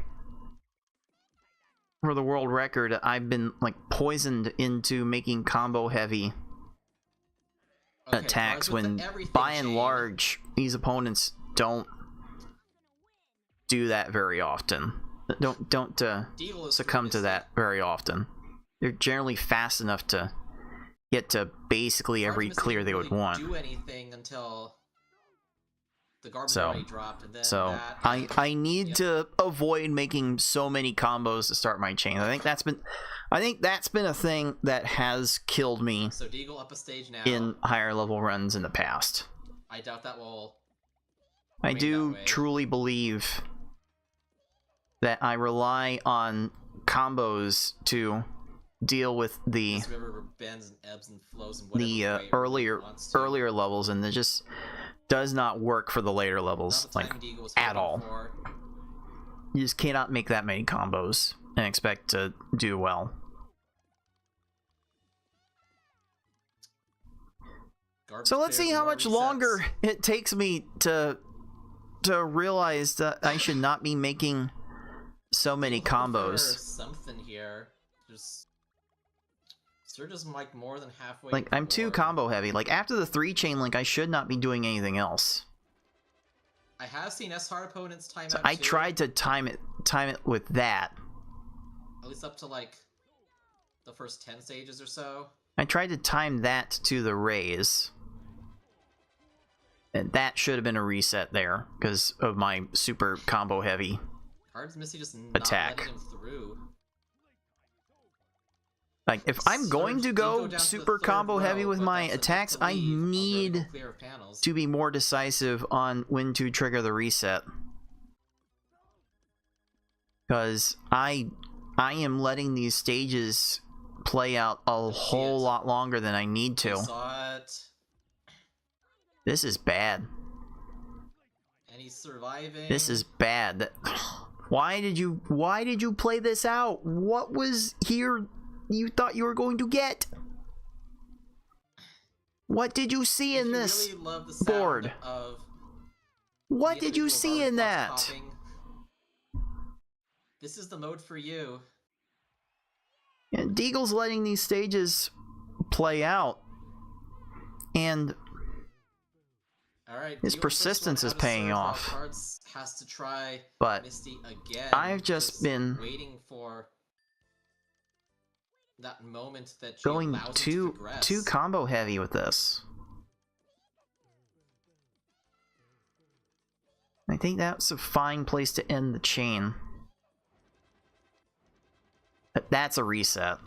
for the world record, I've been like poisoned into making combo heavy attacks when by and large these opponents don't do that very often. Don't succumb to that very often. They're generally fast enough to get to basically every clear they would want. Do anything until The garbage So- already dropped, and then So that, I need Yep. to avoid making so many combos to start my chain. I think that's been a thing that has killed me So Deagle up a stage now. in higher level runs in the past. I doubt that will. I remain do that way. truly believe that I rely on combos to deal with the This river bends and ebbs and flows in whatever way it really earlier wants to. levels, and it just does not work for the later Not levels, the like time Deagle was at hoping all. for. You just cannot make that many combos and expect to do well. Garbage So let's clears, see how more much resets. longer it takes me to realize that I should not be making so many I'm hoping for combos. something here. Just Surge is like more than halfway. Like, I'm too forward. combo heavy. Like, after the 3-chain link, I should not be doing anything else. I have seen S-Hard opponents time So out I too, tried to time it with that. at least up to like the first 10 stages or so. I tried to time that to the raise. And that should have been a reset there, because of my super combo heavy. Cards Misty just not Attack. letting him through. Like, if I'm going Surge to did go down to the super third combo heavy row, with but my that's enough attacks, to I leave a need vertical clear of panels. to be more decisive on when to trigger the reset. Because I am letting these stages play out a whole lot longer than I need We to. saw it, This is bad. and he's surviving. This is bad. Why did you play this out? What was here you thought you were going to get? What did you see If in you this really love the sound board? Of What the did you individual see in garbage that? box popping, this is the mode for you. And Deagle's letting these stages play out, and All right, his Deagle persistence first is one out of paying Surge, while off. Cards has to try But Misty again. I've just been waiting for that moment that she going allows him to too progress. combo heavy with this. I think that's a fine place to end the chain. But that's a reset.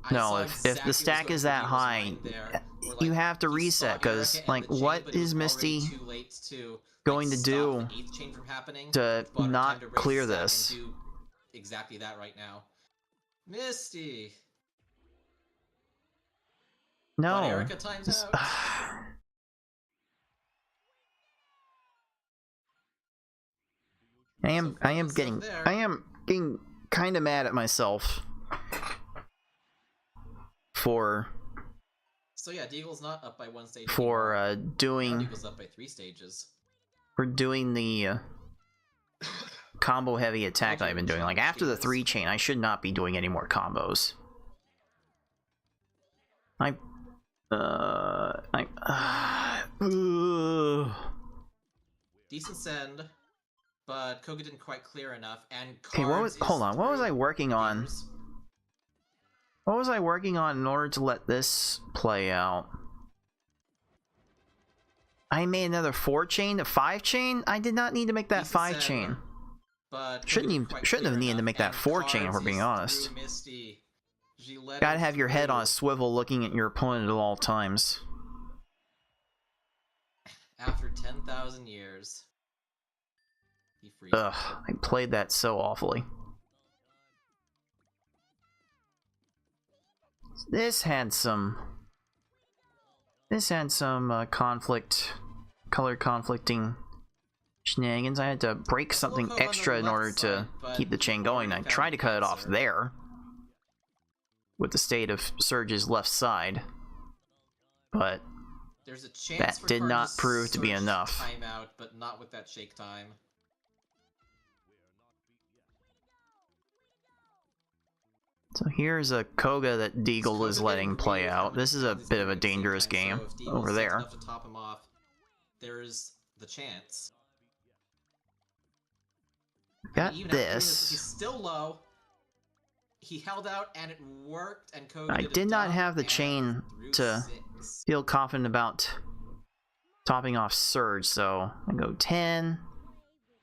I No, saw if exactly the what was stack going is through that Deagle's high, mind there, where, you like, have to he reset, saw because Erica and like the chain, what but it was is Misty already too late to, going like, to stop do the 8th chain from happening, to but her not time to raise clear stack this? and do exactly that right now. Misty. But No. Erica times Just- out. I am focus up getting there. kind of mad at myself for So yeah, Deagle's not up by 1 stage anymore. Now doing Deagle's up by 3 stages. the combo heavy attack that I've been doing. Like, after the 3-chain, I should not be doing any more combos. Decent send, but Koga didn't quite clear enough, and Okay, hold on, what was I working on? Beers. What was I working on in order to let this play out? I made another 4-chain to 5-chain? I did not need to make that Decent 5-chain. send, but Koga Shouldn't didn't quite have clear needed to enough, make that and 4-chain, if we're Cards being is honest. through Misty. She let Gotta him have your head through. on a swivel looking at your opponent at all times. After 10,000 years. He freed. Ugh, I played that so awfully. This had some color conflicting shenanigans. I had to break something Loco on the extra in left order to side, but keep the chain going. I already tried to found cut it off answer. there with the state of Surge's left side, but There's a chance that for did not Cards prove to be Surge enough. Timeout, but not with that shake time. So here's a Koga that Deagle is letting play out. This is a bit of a dangerous game over there. Enough to top him off, there's the chance. Got Even after doing this. He's still low. He held out and it worked, and Koga I did a did not dump have the and chain threw to 6. feel confident about topping off Surge, so I go 10,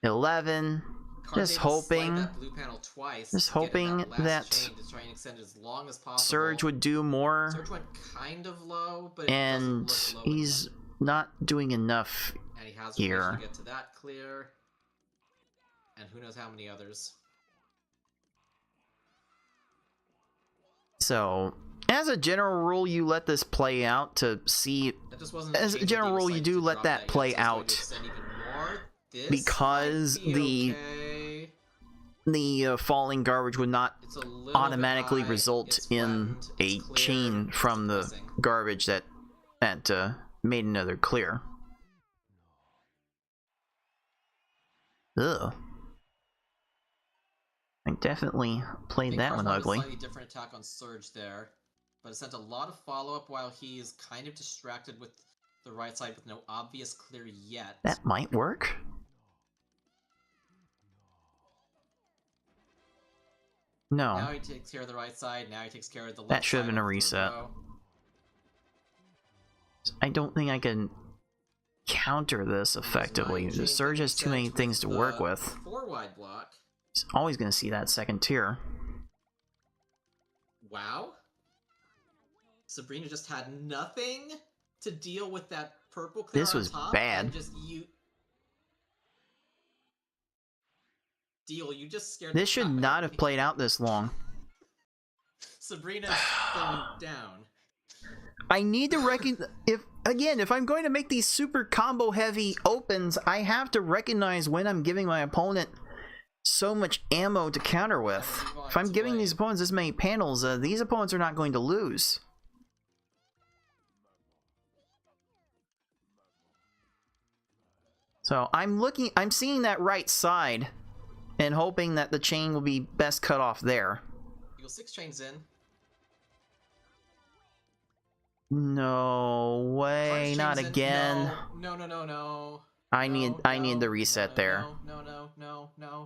11. Just hoping, that blue panel twice just hoping that chain to try and extend it as long as possible. Surge would do more. Surge went kind of low, but it and doesn't look low he's not doing enough and he has here. To get to that clear, and who knows how many others. So, as a general rule, you let this play out to see. As a general rule, you do let that play out because the falling garbage would not automatically result in a chain from the garbage that made another clear. Ugh. I definitely played that one ugly. Slightly different attack on Surge there, but it sent a lot of follow-up while he's kind of distracted with the right side with no obvious clear yet. That might work. No. Now he takes care of the right side, now he takes care of the left side. That should have been a reset. I don't think I can counter this effectively. The Surge has too many things to work with. 4-wide block. He's always going to see that second tier. Wow. Sabrina just had nothing to deal with that purple clear This was on top, bad. And just you just scared This should not have played out this long. Sabrina's going down. I need to recognize if I'm going to make these super combo heavy opens, I have to recognize when I'm giving my opponent so much ammo to counter with. If I'm giving these opponents this many panels, these opponents are not going to lose. So I'm seeing that right side and hoping that the chain will be best cut off there. You go 6 chains in. No way, not again. No. I need the reset there. No.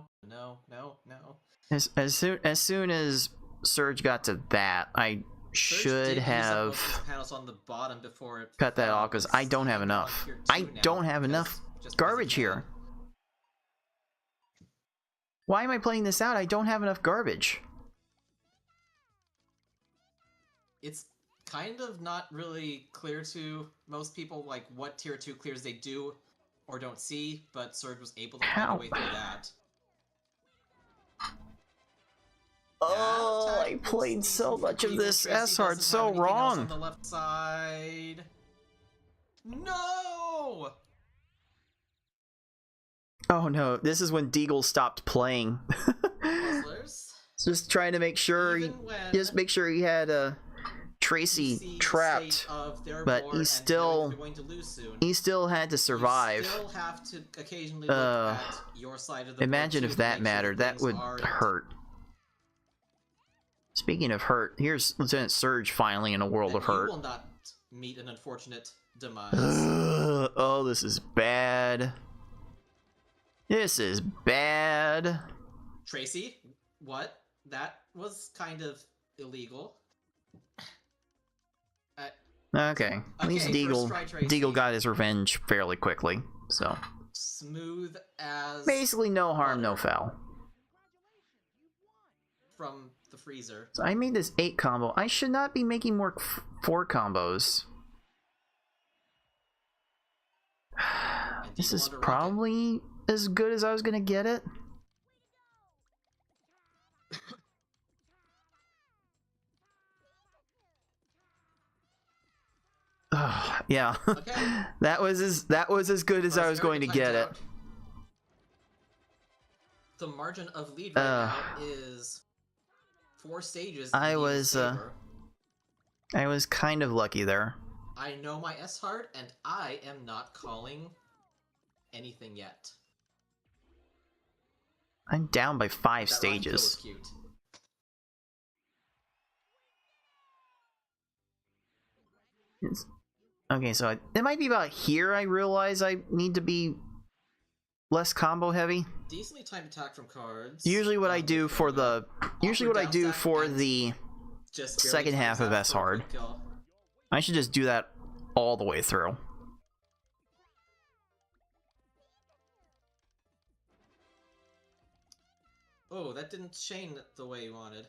As soon as Surge got to that, I should have on the bottom before it cut that off because I don't have enough. I don't have enough garbage here. Why am I playing this out? I don't have enough garbage. It's kind of not really clear to most people like what tier 2 clears they do or don't see, but Surge was able to find a way through that. Oh, I played so much of this S-Hard so wrong. On the left side. No! Oh no, this is when Deagle stopped playing. Just trying to make sure he had Tracy trapped, but he still had to survive. Imagine if that mattered. That would hurt. Speaking of hurt, here's Lieutenant Surge finally in a world of hurt. Will not meet an unfortunate demise. Oh, this is bad. This is bad. Tracy, what? That was kind of illegal. Okay, at least Deagle got his revenge fairly quickly, so. Smooth as... Basically no harm, no foul. From the freezer. So I made this 8 combo. I should not be making more 4 combos. This is probably as good as I was gonna get it. Yeah. Okay. that was as good as I was going to get it. The margin of lead right now is 4 stages. I was kind of lucky there. I know my S-Hard, and I am not calling anything yet. I'm down by 5 stages. That cute. Okay, so it might be about here I realize I need to be less combo heavy. Decently timed attack from cards. Usually what I do for the second half of S-Hard. I should just do that all the way through. Oh, that didn't chain the way you wanted.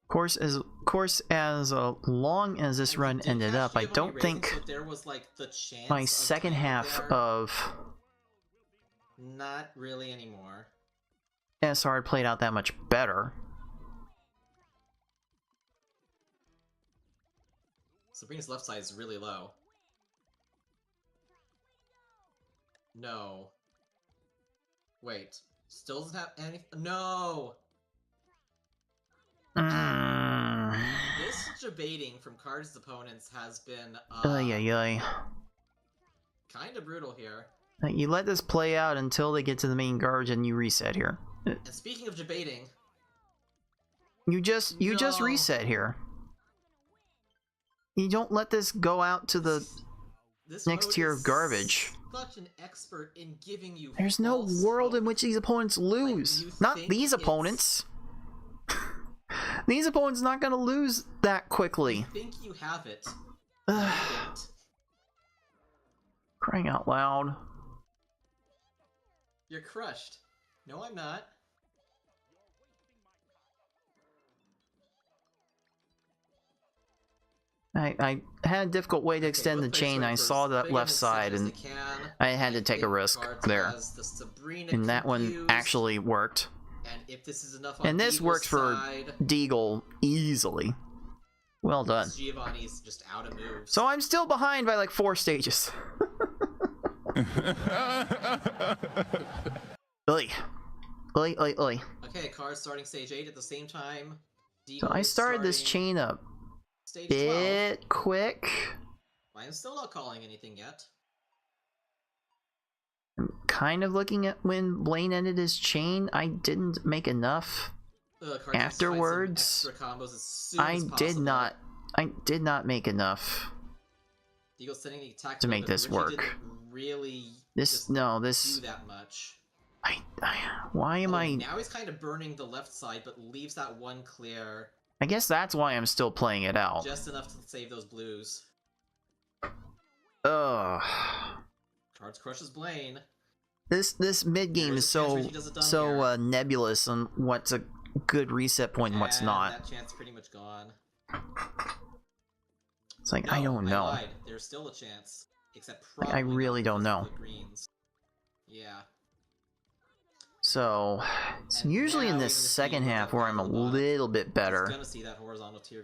Course as long as this run ended up, I don't think so there was like the chance my second half of not really anymore. SR played out that much better. Sabrina's left side is really low. No. Wait. Still doesn't have any. No! This debating from Cards' opponents has been kind of brutal here. You let this play out until they get to the main garbage and you reset here. And speaking of debating, you just reset here. You don't let this go out to the next tier of garbage. Such an expert in giving you. There's no world in which these opponents lose. Like, not these opponents. These opponents not gonna lose that quickly. You think you have it. Crying out loud. You're crushed. No, I'm not. I had a difficult way to extend the chain. I saw that left side and I had to take a risk there. And that one actually worked. And if this is enough on and this works for Deagle easily. Well done. Giovanni's just out of moves. So I'm still behind by like 4 stages. Oi. Okay, Cards starting stage 8 at the same time. So I started this chain up bit quick. I'm still not calling anything yet. I'm kind of looking at when Blaine ended his chain. I didn't make enough afterwards. I did not make enough to make this work. Really do that much. Why am I now he's kind of burning the left side but leaves that one clear. I guess that's why I'm still playing it out. Just enough to save those blues. Ugh. Cards crushes Blaine. This mid game is so nebulous on what's a good reset point and what's not. That chance pretty much gone. It's like I don't know. There's still a chance, except I really don't know. Yeah. So it's usually in this second half where I'm a little bit better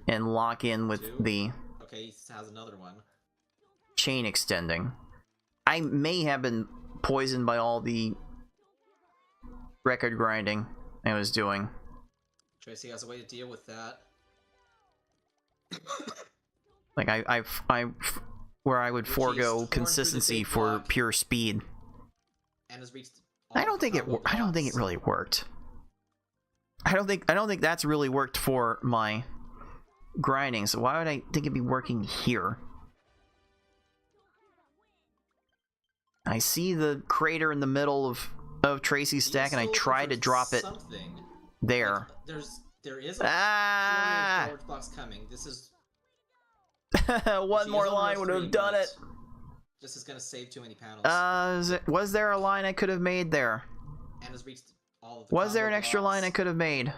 and lock in with the he has another one. Chain extending. I may have been poisoned by all the record grinding I was doing. Tracy has a way to deal with that. Like where I would forego consistency for pure speed. And has reached. I don't think it really worked. I don't think that's really worked for my grinding. So why would I think it'd be working here? I see the crater in the middle of Tracy's stack, and I try to drop it there. Like, there is a storage box coming. This is one more line would have done it. This is gonna save too many panels. Was there a line I could have made there? And has reached all of the. Was there an extra line I could have made?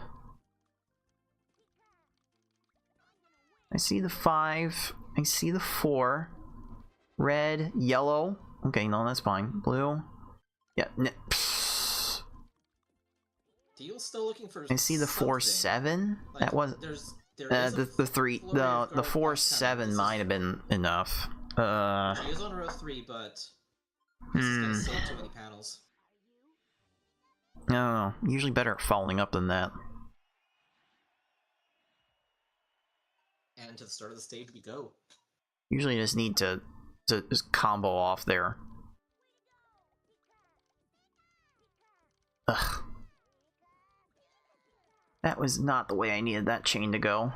I see the 5. I see the 4. Red, yellow. Okay, no, that's fine. Blue. Yeah. Deal's still looking for. I see the 4-7. Like, that was the 3. The 4-7 might have been enough. She is on row 3, but this is gonna save too many panels. No, usually better at following up than that. And to the start of the stage we go. Usually you just need to just combo off there. Ugh. That was not the way I needed that chain to go.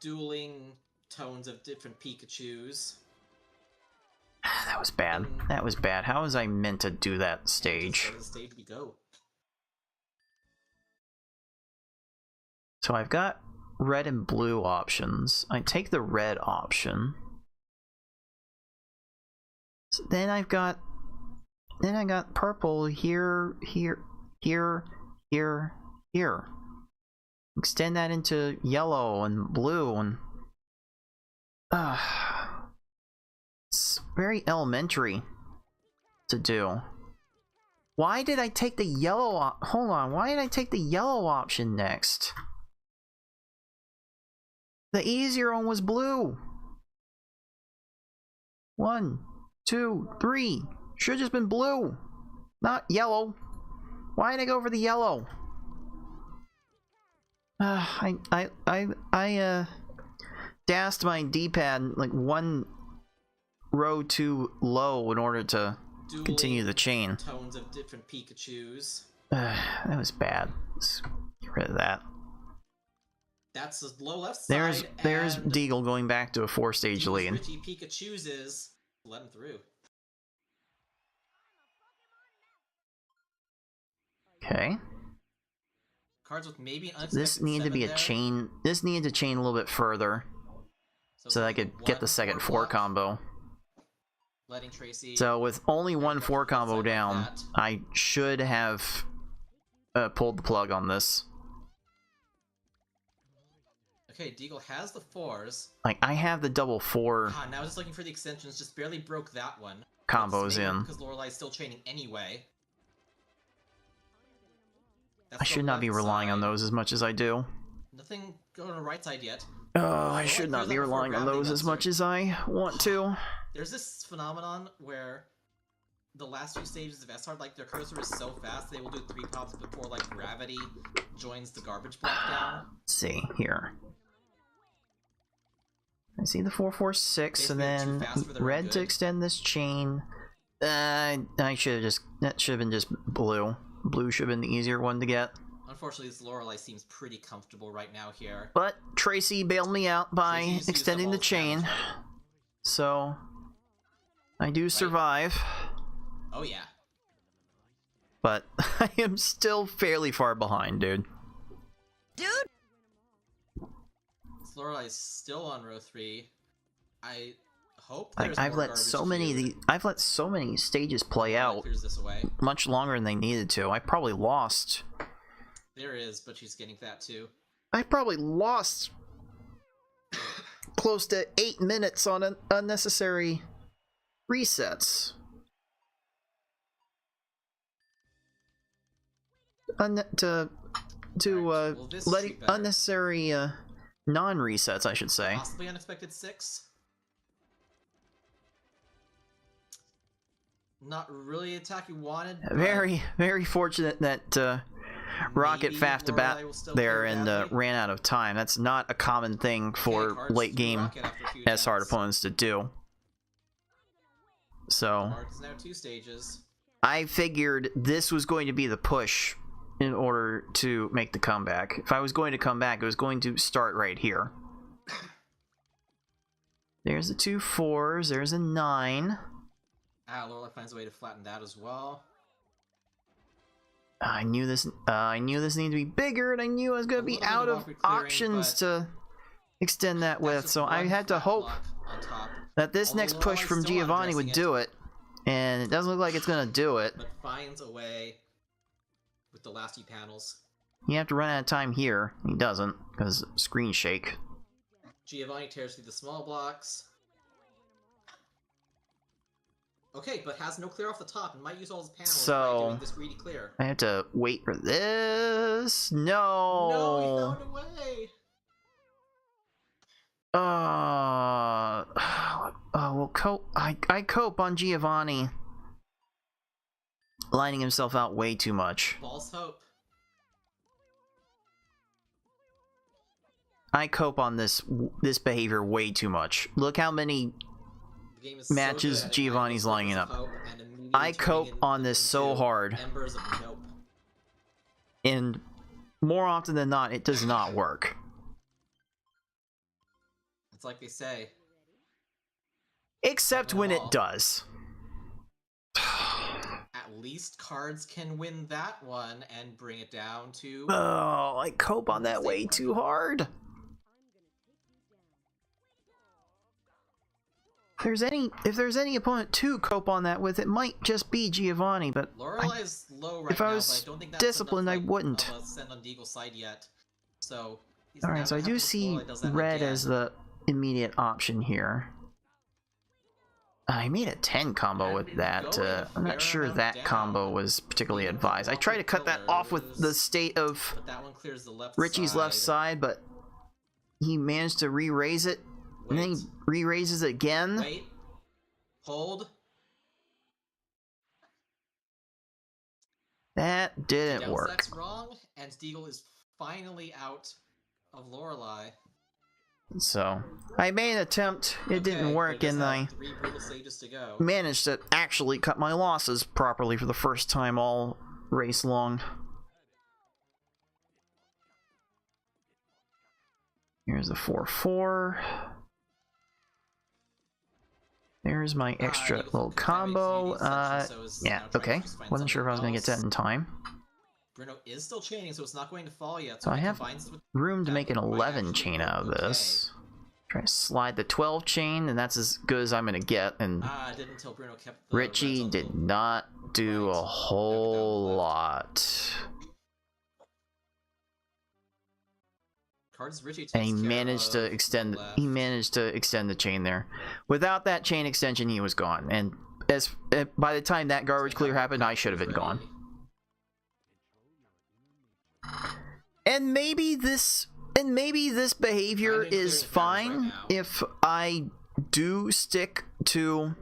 Dueling tones of different Pikachus. That was bad. That was bad. How was I meant to do that stage? And to the stage we go. So I've got red and blue options. I take the red option. So then I've got then I got purple here, here, here, here, here. Extend that into yellow and blue, and it's very elementary to do. Why did I take the yellow hold on, why did I take the yellow option next? The easier one was blue. 1, 2, 3. Should have just been blue, not yellow. Why did I go for the yellow? I dasked my D-pad like one row too low in order to continue the chain. Tones of different Pikachus. That was bad. Let's get rid of that. That's the low left side. There's Deagle going back to a 4-stage lead. Richie Pikachu's is let him through. Okay. Cards with maybe an unexpected This needed to be a there. chain. This needed to chain a little bit further so that I could get the second 4 combo. Letting Tracy. So with only one 4 combo like down, that. I should have pulled the plug on this. Okay, Deagle has the 4s. Like, I have the double 4 Now just looking for the extensions, just barely broke that one. combos in. Because Lorelai's still chaining anyway. I should not be relying on those as much as I do. Nothing going on the right side yet. Oh, I should not be relying on those as much as I want to. There's this phenomenon where the last few stages of S-Hard, like, their cursor is so fast, they will do 3 pops before, like, gravity joins the garbage block down. Let's see, here. I see the 4-4-6, and then red to extend this chain. I should have just... That should have been just blue. Blue should have been the easier one to get. Unfortunately, this Lorelai seems pretty comfortable right now here. But Tracy bailed me out by extending the chain. So, I do survive. Oh yeah. But I am still fairly far behind, dude. Dude! This Lorelai is still on row 3. I hope Like, I've let so many stages play out this away. much longer than they needed to. I probably lost. There is, but she's getting that too. I probably lost close to 8 minutes on unnecessary resets. Letting unnecessary non-resets, I should say. Possibly unexpected 6. Not really the attack you wanted. Very, very fortunate that Rocket faffed about there and ran out of time. That's not a common thing for late game S-Hard opponents to do. So Mark is now 2 stages. I figured this was going to be the push in order to make the comeback. If I was going to come back, it was going to start right here. There's the 2 4s. There's a 9. Lorelai finds a way to flatten that as well. I knew this needed to be bigger, and I knew I was going to be out of options to extend that with, so I had to hope that this next push from Giovanni would do it, and it doesn't look like it's going to do it. But finds a way with the last few panels. You have to run out of time here. He doesn't, because screen shake. Giovanni tears through the small blocks. Okay, but has no clear off the top and might use all his panels by doing this greedy clear. I have to wait for this. No. No, he found a way. Well, I cope on Giovanni lining himself out way too much. False hope. I cope on this behavior way too much. Look how many matches so Giovanni's lining up. I cope on this so hard, nope. and more often than not, it does not work. It's like they say. Except when it does. At least Cards can win that one and bring it down to... Oh, I cope on that way too hard. if there's any opponent to cope on that with, it might just be Giovanni, but Lorelai's low right if I now, was but I don't think that's disciplined, enough, I wouldn't. of a send on Deagle's side yet. So Alright, so I do see red as the immediate option here. I made a 10 combo with that. I'm not sure that combo was particularly advised. I tried to cut that off with the state of Richie's left side, but he managed to re-raise it. And then he re-raises it again. Wait. Hold. That didn't work. That's wrong, and Deagle is finally out of Lorelei. So, I made an attempt, it didn't work, and I managed to actually cut my losses properly for the first time all race long. Here's the 4-4. There's my extra little combo. Yeah, okay. Wasn't sure if I was going to get that in time. Bruno is still chaining, so it's not going to fall yet. So I have room to make an 11 chain out of this. Try to slide the 12 chain, and that's as good as I'm going to get. And Richie did not do a whole lot. And he managed to extend. He managed to extend the chain there. Without that chain extension, he was gone. And by the time that garbage clear happened, I should have been gone. And maybe this behavior is fine if I do stick to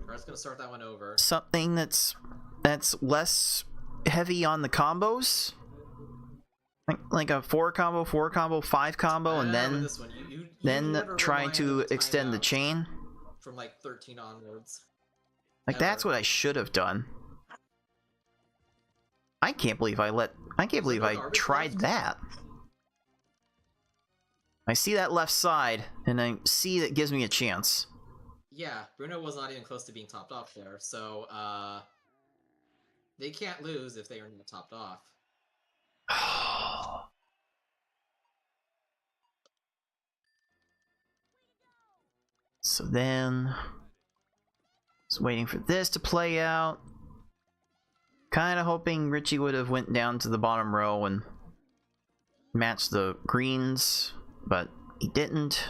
something that's less heavy on the combos. Like a 4 combo, 5 combo, and then try to extend the chain. From like 13 onwards. Like that's what I should have done. I can't believe I tried that. I see that left side, and I see that gives me a chance. Yeah, Bruno was not even close to being topped off there, so they can't lose if they are not topped off. So then, just waiting for this to play out. Kind of hoping Richie would have went down to the bottom row and matched the greens, but he didn't.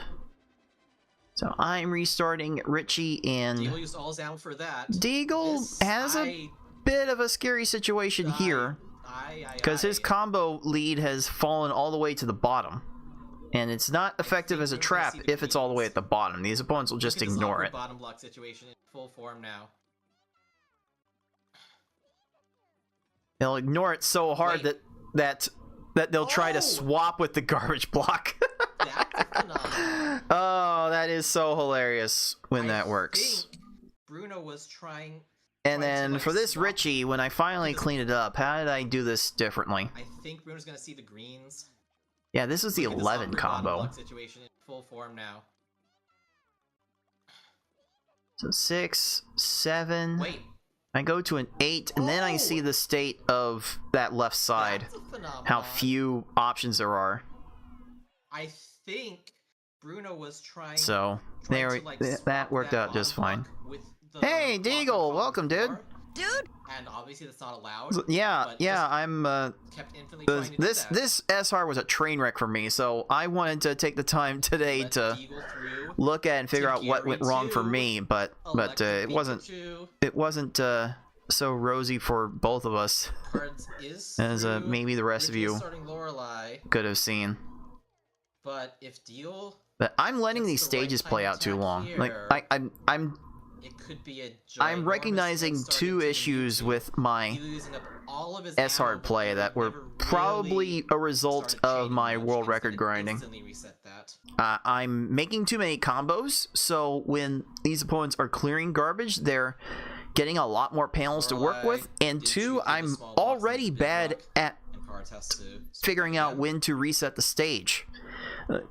So I'm restarting Richie, and Deagle used all down for that. Deagle has a bit of a scary situation here, because his combo lead has fallen all the way to the bottom. And it's not effective as a trap if it's all the way at the bottom. These opponents will just ignore it. Bottom block situation in full form now. They'll ignore it so hard that they'll try to swap with the garbage block. Oh, that is so hilarious when that works. Bruno was trying. And then for this Richie, when I finally clean it up, how did I do this differently? I think Bruno's gonna see the greens. Yeah, this is the 11 combo. Situation in full form now. So 6, 7. Wait. I go to an 8, and then I see the state of that left side. How few options there are. I think Bruno was trying. So there, that worked out just fine. Hey, Deagle, welcome, dude. Dude. And obviously that's not allowed. Yeah, I'm this SR was a train wreck for me, so I wanted to take the time today to look at and figure out what went wrong for me, but it wasn't so rosy for both of us as maybe the rest of you could have seen. But if Deal, but I'm letting these stages play out too long. Like it could be a I'm recognizing two issues with my SR play that were probably a result of my world record grinding. I'm making too many combos, so when these opponents are clearing garbage, they're getting a lot more panels to work with, and two, I'm already bad at figuring out when to reset the stage.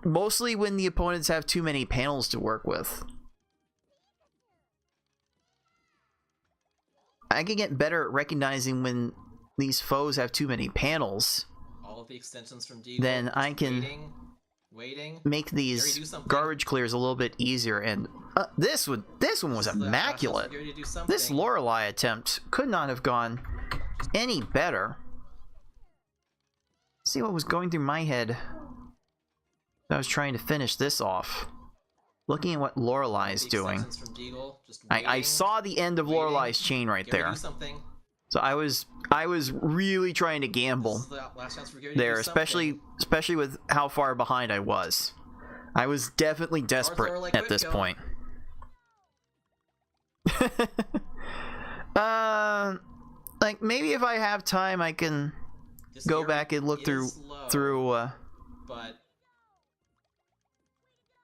Mostly when the opponents have too many panels to work with. I can get better at recognizing when these foes have too many panels. All of the extensions from Deagle, then I can Waiting. make Gary, these do something. garbage clears a little bit easier. And this one was immaculate. Gary to do something. This Lorelei attempt could not have gone any better. Let's see what was going through my head. I was trying to finish this off. Looking at what Lorelei's doing. From Deagle, just I saw the end of Lorelei's chain right Gary, there. do something. So I was really trying to gamble This is the last chance for Gary to there, do something. especially with how far behind I was. I was definitely desperate like at this Whitco. point. Like maybe if I have time, I can This go Gary back and look is through slow, but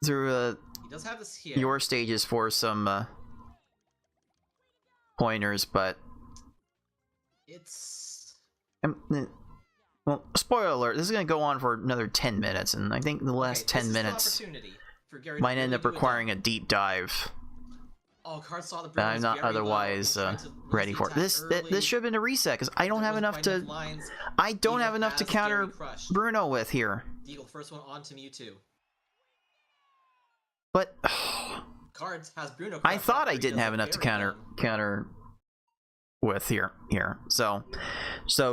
he does have this here. your stages for some pointers, but It's well, spoiler alert, this is going to go on for another 10 minutes, and I think the last okay, 10 this is the minutes opportunity for Gary to might end really up do it requiring then. a deep dive Oh, Cards saw the that I'm not very low otherwise and tried to ready lose for. the attack This should have been a reset, because I don't There have wasn't enough quite to... enough lines. I don't Deagle have enough to has counter Gary crushed. Bruno with here. Deagle, first one on to Mewtwo. But Cards has Bruno. I crushed thought after I he didn't does have a enough to very counter with here. So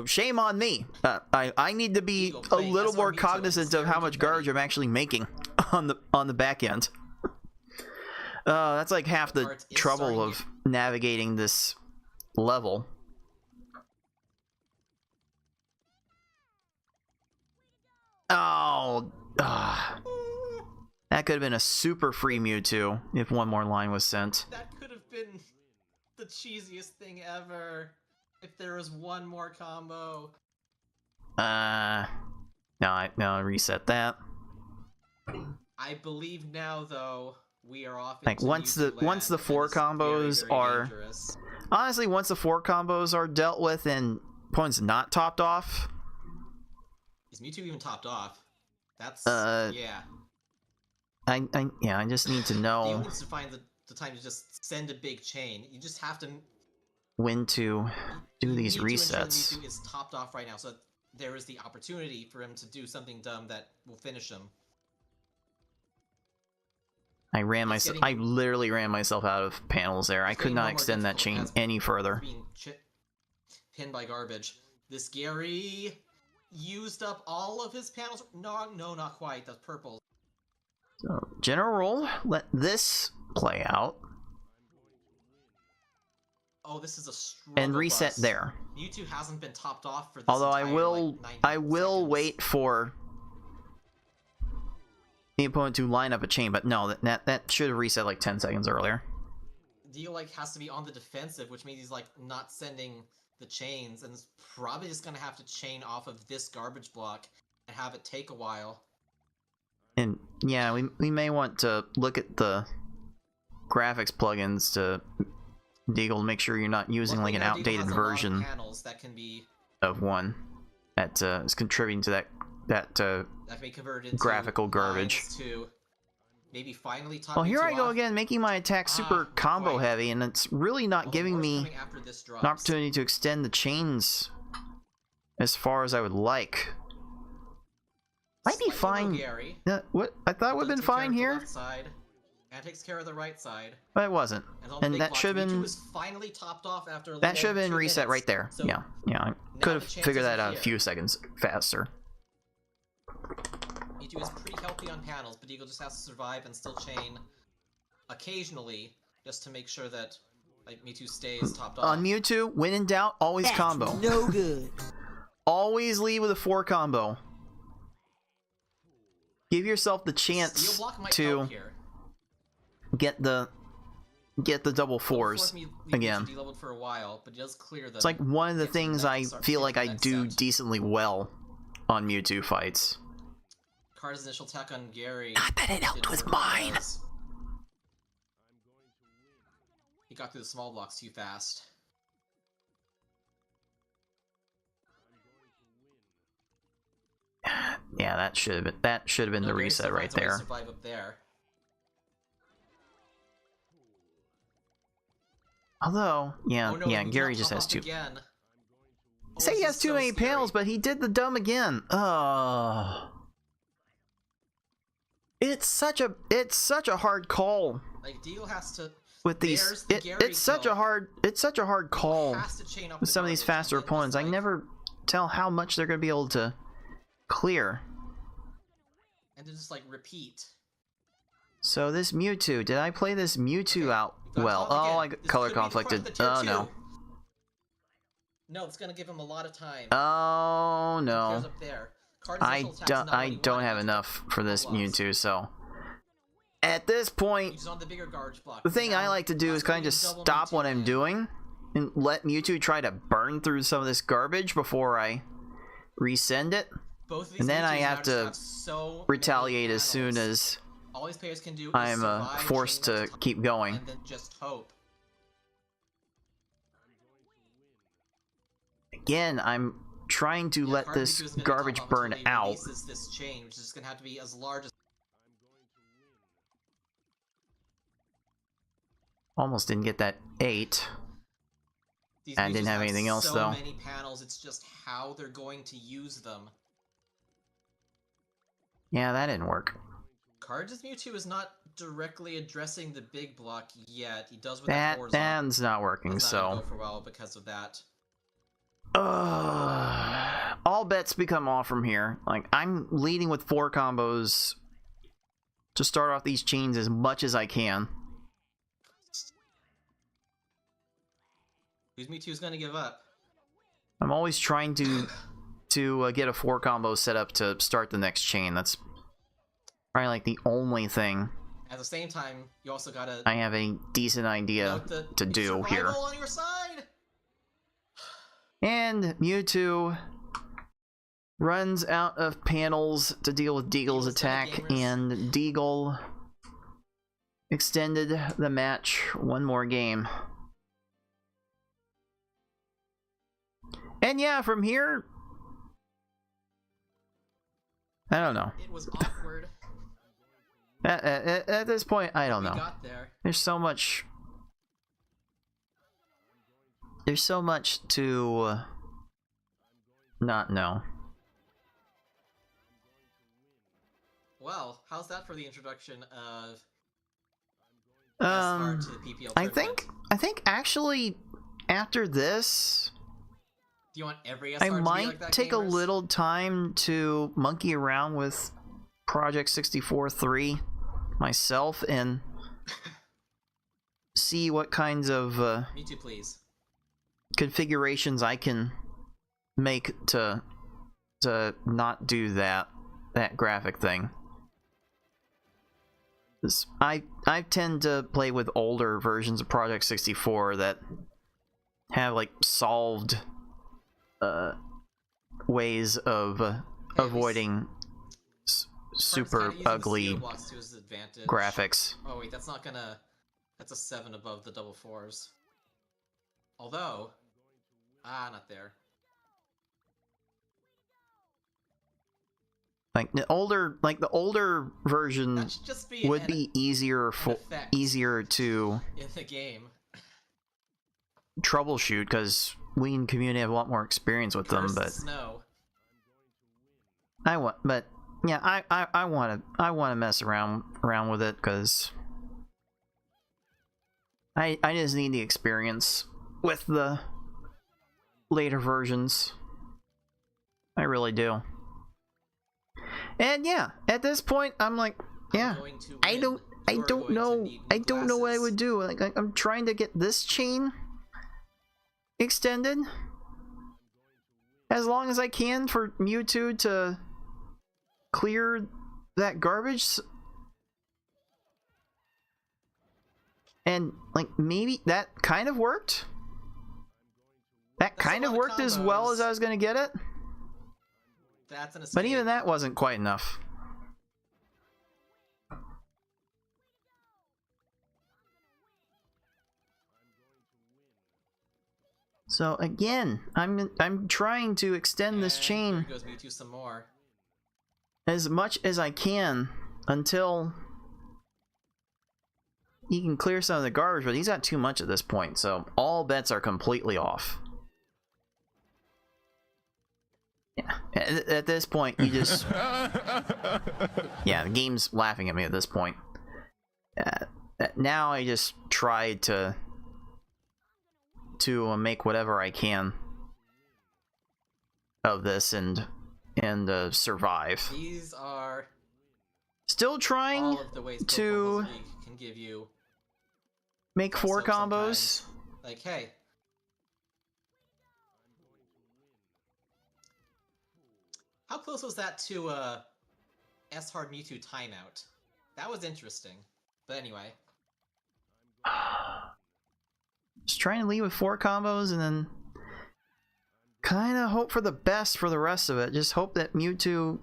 shame on me. I need to be Deagle a playing little SR more Mewtwo cognizant and of how Gary much Ready. garbage I'm actually making on the back end. That's like half the Cards is trouble starting of navigating this level. Oh, that could have been a super free Mewtwo if one more line was sent. That could have been the cheesiest thing ever. If there was one more combo. No, reset that. I believe now, though, we are off. Like into once Mewtwo the land, four and it's combos very are dangerous. honestly once the 4 combos are dealt with and points not topped off. Is Mewtwo even topped off? That's yeah. I just need to You know need to find the time to just send a big chain. You just have to when to do you these need to ensure that resets. Mewtwo is topped off right now, so that there is the opportunity for him to do something dumb that will finish him. I literally ran myself out of panels there. I It's could getting more not and more extend that difficult chain as any further. Being pinned by garbage. This Gary used up all of his panels. No, not quite. That's purple. So, general rule, let this play out Oh, this is a struggle and reset bus. there. Mewtwo hasn't been topped off for this Although entire, like, 90 I will seconds. wait for the opponent to line up a chain, but no, that should have reset like 10 seconds earlier. Dio like has to be on the defensive, which means he's like not sending the chains, and is probably just gonna have to chain off of this garbage block and have it take a while. And yeah, we may want to look at the graphics plugins to Deagle to make sure you're not using Luckily, like an now Deagle outdated has a lot of version panels that can be of one that is contributing to that that can be converted into graphical garbage. lines to maybe finally top Well, here Mewtwo I go off. again, making my attack super combo quite. heavy, and it's really not Although giving more's me coming after this an drops. opportunity to extend the chains as far as I would like. Might be Slightly fine. low Gary, What I thought would have been takes care fine of the here, left side, and takes care of the right side. but it wasn't. And, on the And big that block, should have Mewtwo been is finally topped off after a that little should have over been 2 reset minutes. right there. So Yeah, I now could have the chances figured that are out a here. few seconds faster. Mewtwo is pretty healthy on panels, but Eagle just has to survive and still chain occasionally, just to make sure that like Mewtwo stays topped off. On Mewtwo, when in doubt, always That's combo. no good. Always lead with a 4 combo. Give yourself the Steel chance block might to help here. get the double fours Force me again. de-leveled for a while, but it does clear the. It's like one of the gets to the things next- I start feel getting like to I the next do set. decently well on Mewtwo fights. Card's initial attack on Gary. Not that it helped didn't with work mine. because he got through the small blocks too fast. Yeah, that should have been No, the Gary reset still right finds a way to there. Survive up there. Although, yeah, Oh, no, yeah, he did Gary not just top has off 2. Again. Say he this has is too so many scary. panels, but he did the dumb again. Oh. It's such a hard call Like Deagle has to. with these. It's such a hard call with some of these faster opponents. I never tell how much they're going to be able to clear. And then just like repeat. So this Mewtwo, did I play this Mewtwo out well? Oh, I got color conflicted. Oh no. No, it's gonna give him a lot of time. Oh no. Up there. I don't have enough for this Mewtwo, so at this point, the thing I like to do is kind of just stop what I'm doing and let Mewtwo try to burn through some of this garbage before I resend it. And then I have to retaliate as soon as I'm forced to keep going. And then just hope. Again, I'm trying to let this garbage burn out. This chain, which is going to have to be as large as. Almost didn't get that 8. I didn't have anything else though. So many panels, it's just how they're going to use them. Yeah, that didn't work. Cards' Mewtwo is not directly addressing the big block yet. He does with that Warzone. That's not working, it's so. Not gonna go for a while because of that. All bets become off from here. Like, I'm leading with 4 combos to start off these chains as much as I can. Who's Mewtwo's gonna give up? I'm always trying to get a 4 combo set up to start the next chain. That's probably like the only thing. At the same time, you also gotta. I have a decent idea to do here. On your side. And Mewtwo runs out of panels to deal with Deagle's attack, and Deagle extended the match one more game. And yeah, from here, I don't know. It was awkward. At this point, I don't know. Got there. There's so much to not know. Well, how's that for the introduction of Um, to the PPL I tournament? think actually after this, do you want every SR I to be might like that, take gamers? a little time to monkey around with Project 64.3 myself and see what kinds of Me too, please. configurations I can make to not do that graphic thing. I tend to play with older versions of Project 64 that have like solved ways of avoiding super ugly graphics. Oh wait, that's not gonna. That's a 7 above the double 4s. Although, not there. Like the older version would be easier to in the game troubleshoot because we in community have a lot more experience with them. But snow. I want to mess around with it because I just need the experience with the later versions. I really do. And yeah, at this point, I'm like, yeah, I don't know what I would do. Like, I'm trying to get this chain extended as long as I can for Mewtwo to clear that garbage. And like maybe that kind of worked. That kind of worked as well as I was gonna get it. That's an escape. But even that wasn't quite enough. So again, I'm trying to extend this chain here goes Mewtwo some more. as much as I can until he can clear some of the garbage, but he's got too much at this point, so all bets are completely off. At this point, you just... yeah, the game's laughing at me at this point. Now I just try to make whatever I can of this and survive. These are still trying all of the ways to can give you make 4 combos. Like, hey, how close was that to S-Hard Mewtwo timeout? That was interesting. But anyway. Just trying to leave with 4 combos and then kind of hope for the best for the rest of it. Just hope that Mewtwo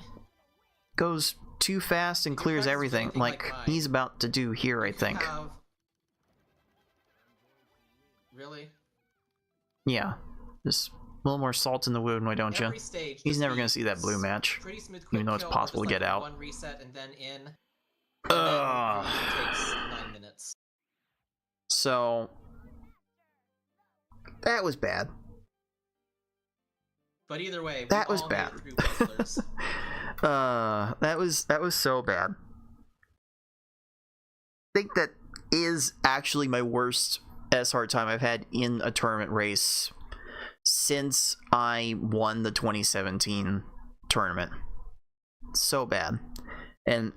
goes too fast and clears everything like he's about to do here, I think. Really? Yeah. Just a little more salt in the wound, why don't you? He's never going to see that blue match, even though it's possible to get out. One reset and then in. And then takes 9 minutes. So that was bad. But either way, that was bad. That was so bad. I think that is actually my worst S-Hard time I've had in a tournament race since I won the 2017 tournament. So bad. And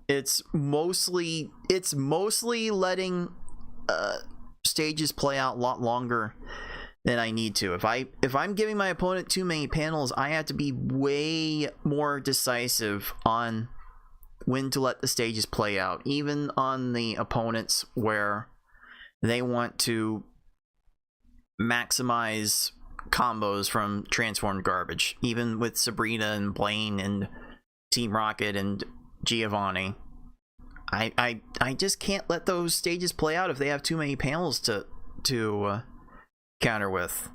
it's mostly letting stages play out a lot longer than I need to. If I'm giving my opponent too many panels, I have to be way more decisive on when to let the stages play out, even on the opponents where they want to maximize combos from transformed garbage. Even with Sabrina and Blaine and Team Rocket and Giovanni, I just can't let those stages play out if they have too many panels to counter with.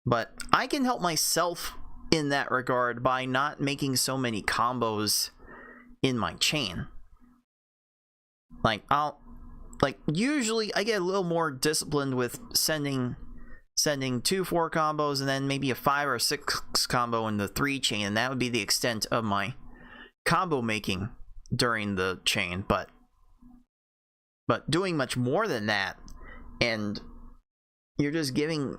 But I can help myself in that regard by not making so many combos in my chain. Usually I get a little more disciplined with sending 2 4 combos and then maybe a 5 or 6 combo in the 3 chain, and that would be the extent of my combo making during the chain. But doing much more than that, and you're just giving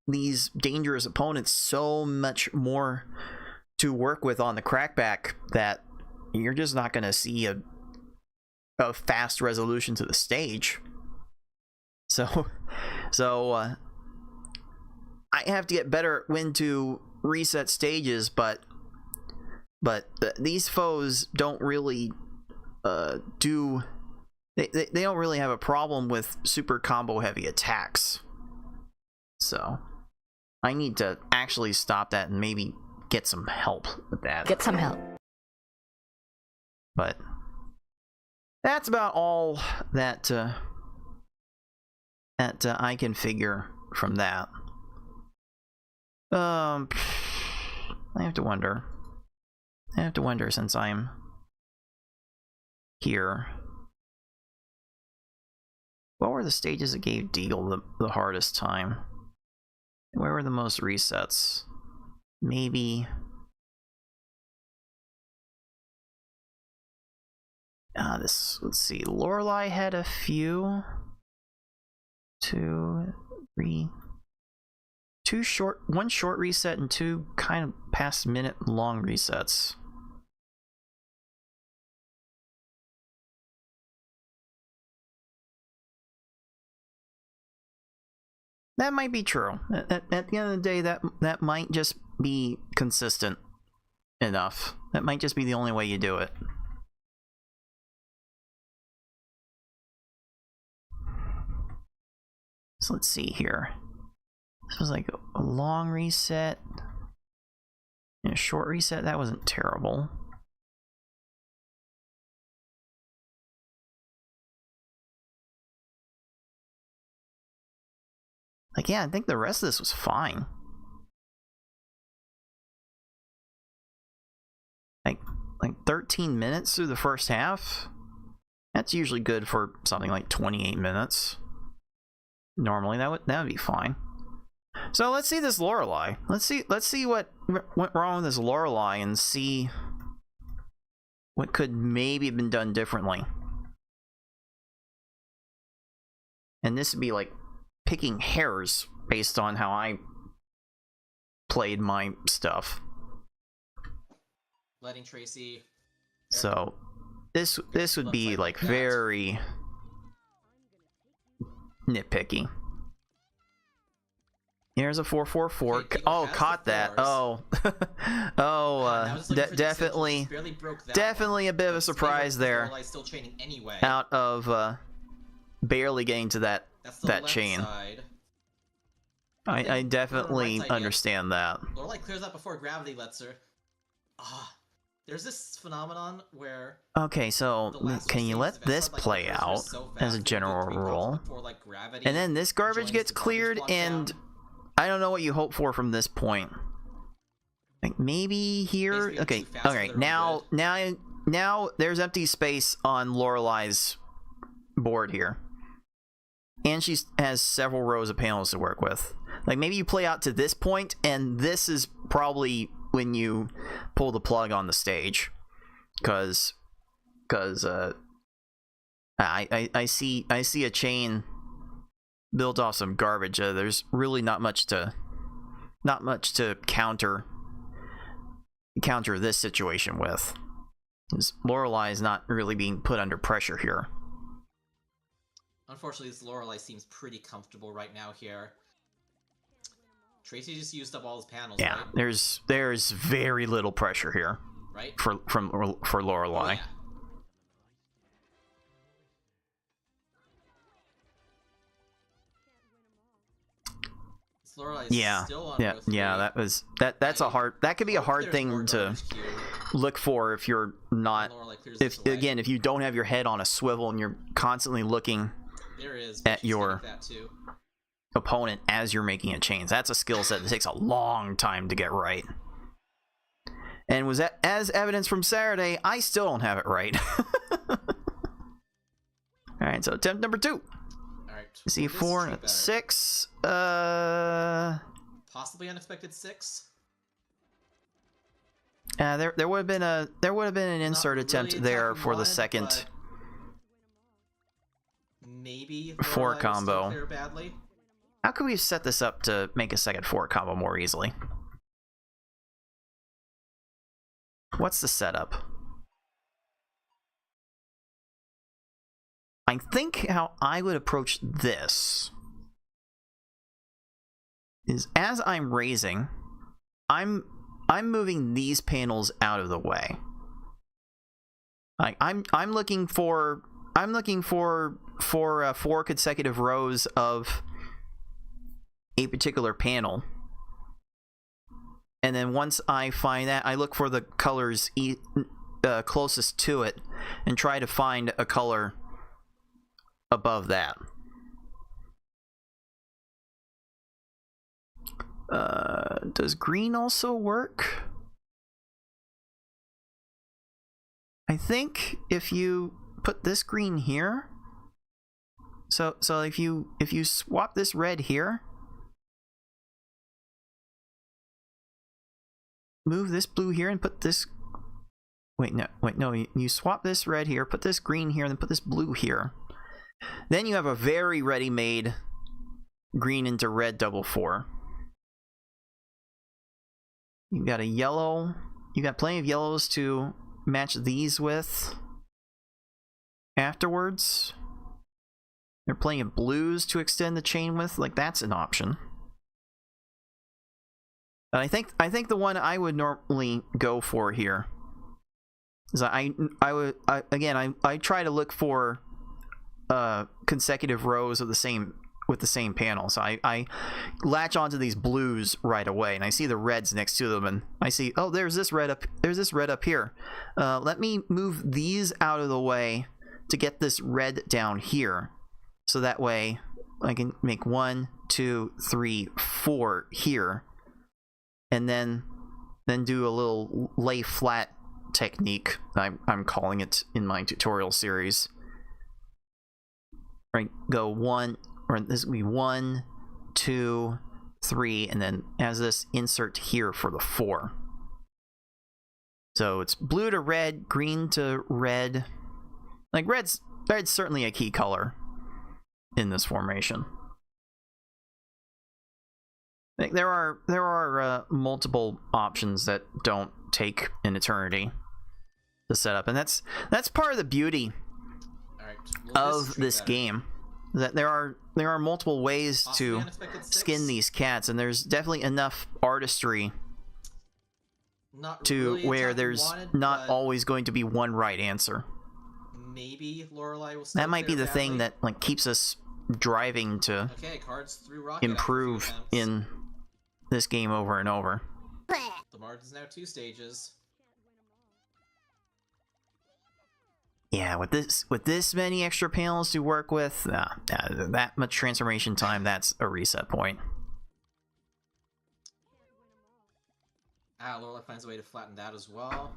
these dangerous opponents so much more to work with on the crackback that you're just not going to see a fast resolution to the stage. So I have to get better at when to reset stages, but these foes don't really they don't really have a problem with super combo heavy attacks. So I need to actually stop that and maybe get some help with that. Get some help. But that's about all that I can figure from that. I have to wonder since I'm here. What were the stages that gave Deagle the hardest time? Where were the most resets? Maybe... let's see. Lorelei had a few. 2, 3... 1 short reset and 2 kind of past minute long resets. That might be true. At the end of the day, that might just be consistent enough. That might just be the only way you do it. So let's see here. This was like a long reset and a short reset. That wasn't terrible. Like, yeah, I think the rest of this was fine. Like 13 minutes through the first half. That's usually good for something like 28 minutes. Normally that would be fine. So let's see this Lorelei. Let's see what went wrong with this Lorelei and see what could maybe have been done differently. And this would be like picking hairs based on how I played my stuff. Letting Tracy. So this would be like very nitpicky. Here's a 4-4-4. Okay, oh, caught that. Oh, definitely, definitely a bit of a surprise there. Still chaining anyway. Out of barely getting to that chain. Side. I definitely understand that. Lorelei clears that before gravity lets her. There's this phenomenon where... Okay, so can you let this play out as a general rule? And then this garbage gets cleared, and I don't know what you hope for from this point. Like maybe here... Okay, alright, now there's empty space on Lorelei's board here. And she has several rows of panels to work with. Like maybe you play out to this point, and this is probably when you pull the plug on the stage, because I see a chain built off some garbage. There's really not much to counter this situation with. Lorelei is not really being put under pressure here. Unfortunately, this Lorelei seems pretty comfortable right now here. Tracy just used up all his panels. Yeah, right? There's very little pressure here, right? For Lorelei. Oh, yeah. Still on that's a hard. That could be a hard thing to look for if you're not. If you don't have your head on a swivel and you're constantly looking at your opponent as you're making a chain. That's a skill set that takes a long time to get right. And was that as evidence from Saturday, I still don't have it right. Alright, so attempt number 2. Alright. C4, 6. Possibly unexpected 6. There would have been an insert attempt really there for the second maybe 4 combo. How could we set this up to make a second 4 combo more easily? What's the setup? I think how I would approach this is as I'm raising, I'm moving these panels out of the way. Like I'm looking for 4 consecutive rows of a particular panel, and then once I find that, I look for the colors closest to it and try to find a color above that. Does green also work? I think if you put this green here, so if you swap this red here, move this blue here and put this, you swap this red here, put this green here, and then put this blue here. Then you have a very ready-made green into red double 4. You got a yellow, you got plenty of yellows to match these with afterwards. There are plenty of blues to extend the chain with, like that's an option. But I think the one I would normally go for here is I try to look for consecutive rows of the same panel. So I latch onto these blues right away, and I see the reds next to them, and I see, oh, there's this red up here. Let me move these out of the way to get this red down here, so that way I can make 1, 2, 3, 4 here. And then do a little lay flat technique. I'm calling it in my tutorial series. Right, go 1, or this would be 1, 2, 3, and then has this insert here for the 4. So it's blue to red, green to red. Like red's certainly a key color in this formation. Like there are multiple options that don't take an eternity to set up, and that's part of the beauty of this game. That there are multiple ways to skin these cats, and there's definitely enough artistry to where there's not always going to be one right answer. Maybe Lorelei will still that might be the thing that like keeps us driving to improve in this game over and over. The margin's now 2 stages. Yeah, with this many extra panels to work with, that much transformation time, that's a reset point. Lorelei finds a way to flatten that as well.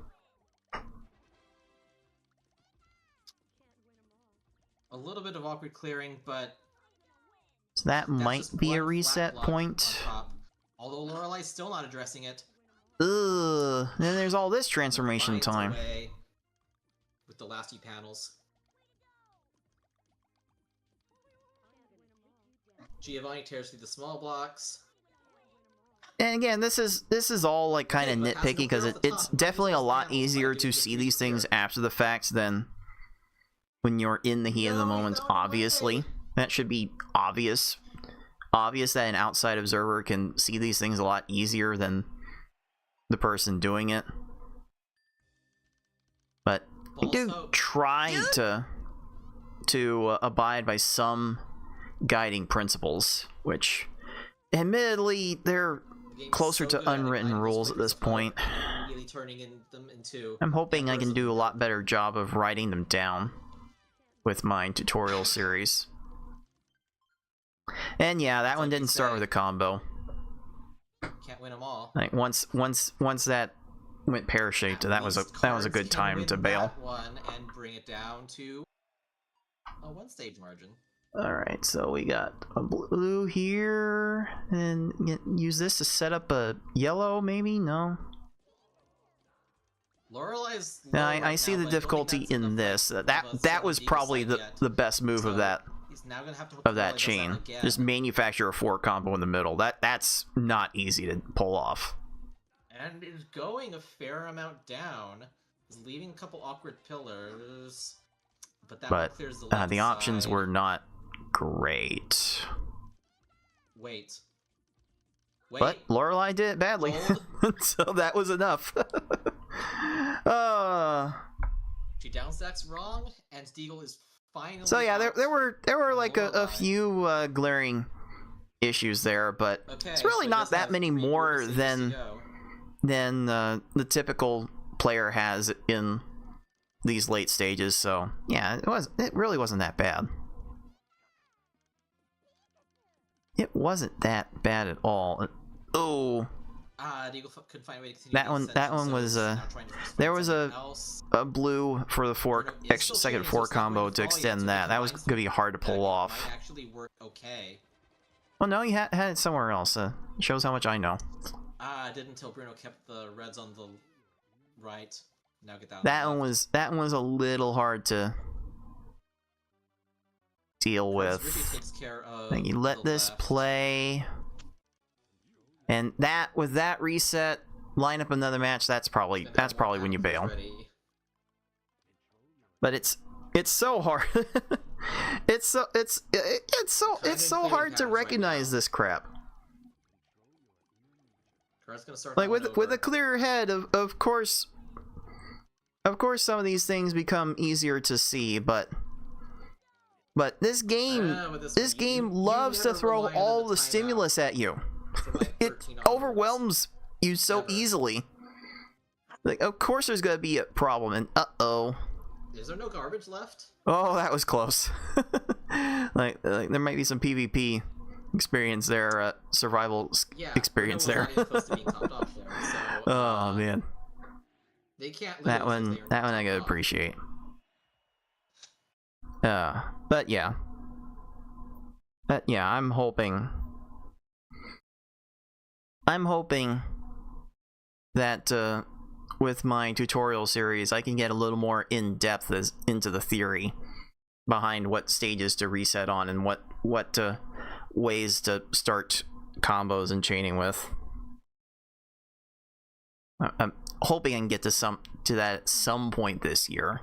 A little bit of awkward clearing, but so that might be a reset point. Although Lorelei's still not addressing it. Ugh. Then there's all this transformation time. With the last few panels. Giovanni tears through the small blocks. And again, this is all like kind of nitpicky because it's definitely a lot easier to see these things after the fact than when you're in the heat of the moment. Obviously, that should be obvious. Obvious that an outside observer can see these things a lot easier than the person doing it. But you do try to abide by some guiding principles, which admittedly they're closer to unwritten rules at this point. I'm hoping I can do a lot better job of writing them down with my tutorial series. And yeah, that one didn't start with a combo. Can't win them all. Like once that went pear-shaped, that was a good time to bail. That one and bring it down to a 1-stage margin. Alright, so we got a blue here, and use this to set up a yellow, maybe? No? Lorelei's I see the difficulty in this. That was probably the best move of that chain. Just manufacture a 4 combo in the middle. That's not easy to pull off. And is going a fair amount down. Is leaving a couple awkward pillars. But clears the left the options side. were not great. Wait. But Lorelei did it badly. So that was enough. She downstacks wrong, and Deagle is finally. So yeah, there were like a few glaring issues there, but it's really not that many more than the typical player has in these late stages. So yeah, it really wasn't that bad. It wasn't that bad at all. Oh. Deagle couldn't find a way to continue that one was there was a blue for the second 4 combo to extend that. That was gonna be hard to pull off. Might actually work okay. Well, no, you had it somewhere else. Shows how much I know. I did until Bruno kept the reds on the right. Now get that. That one was a little hard to deal with. Takes care of Then you let this play. And with that reset, line up another match. That's probably when you bail. But it's so hard. it's so hard to recognize this crap. Like with a clearer head, of course some of these things become easier to see, but this game loves to throw all the stimulus at you. It overwhelms you so easily. Like, of course there's gonna be a problem, and uh-oh. Is there no garbage left? Oh, that was close. like there might be some PvP experience there, survival experience there. Oh man. They can't that one I gotta appreciate. But yeah, I'm hoping I'm hoping that with my tutorial series, I can get a little more in-depth into the theory behind what stages to reset on and what ways to start combos and chaining with. I'm hoping I can get to that at some point this year.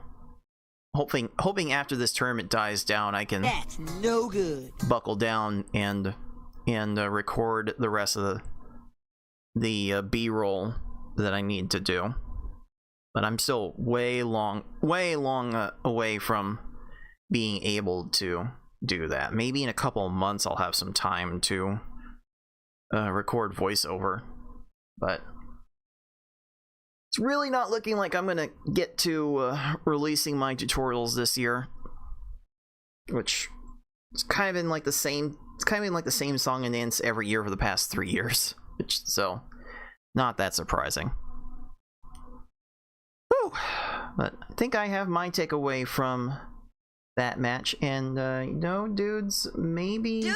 Hoping after this tournament dies down, I can That's no good. buckle down and record the rest of the B-roll that I need to do. But I'm still way long away from being able to do that. Maybe in a couple of months I'll have some time to record voiceover, but it's really not looking like I'm gonna get to releasing my tutorials this year, which it's kind of been like the same. It's kind of been like the same song and dance every year for the past 3 years, so not that surprising. Whew. But I think I have my takeaway from that match, and dudes, maybe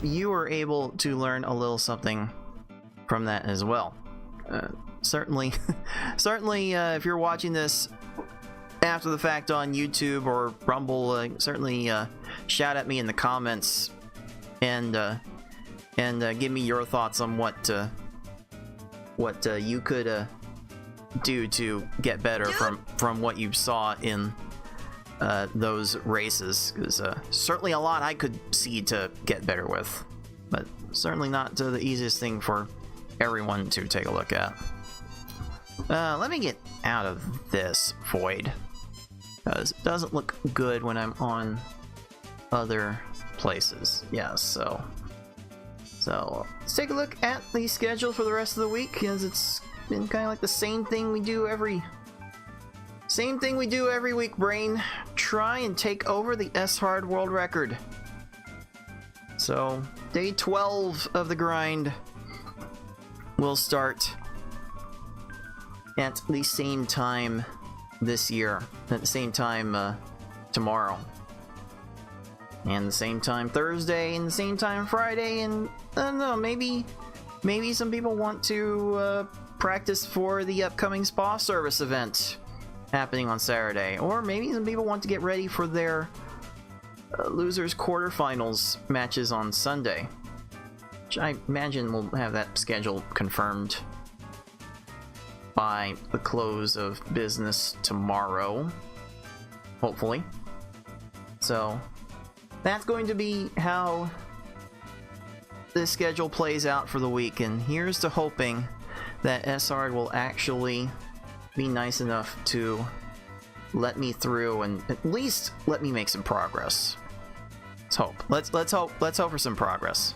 you were able to learn a little something from that as well. Certainly, if you're watching this after the fact on YouTube or Rumble, certainly shout at me in the comments and give me your thoughts on what you could do to get better from what you saw in those races, because certainly a lot I could see to get better with, but certainly not the easiest thing for everyone to take a look at. Let me get out of this void, because it doesn't look good when I'm on other places. Yeah, so let's take a look at the schedule for the rest of the week, because it's been kind of like the same thing we do every week, Brain. Try and take over the S-Hard world record. So, day 12 of the grind will start at the same time this year, at the same time tomorrow, and the same time Thursday, and the same time Friday, and I don't know, maybe some people want to practice for the upcoming spa service event happening on Saturday, or maybe some people want to get ready for their losers quarterfinals matches on Sunday, which I imagine we'll have that schedule confirmed by the close of business tomorrow, hopefully. So that's going to be how this schedule plays out for the week, and here's to hoping that SR will actually be nice enough to let me through and at least let me make some progress. Let's hope for some progress.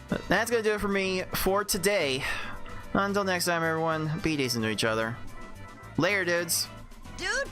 But that's gonna do it for me for today. Until next time, everyone, be decent to each other. Later, dudes. Dude.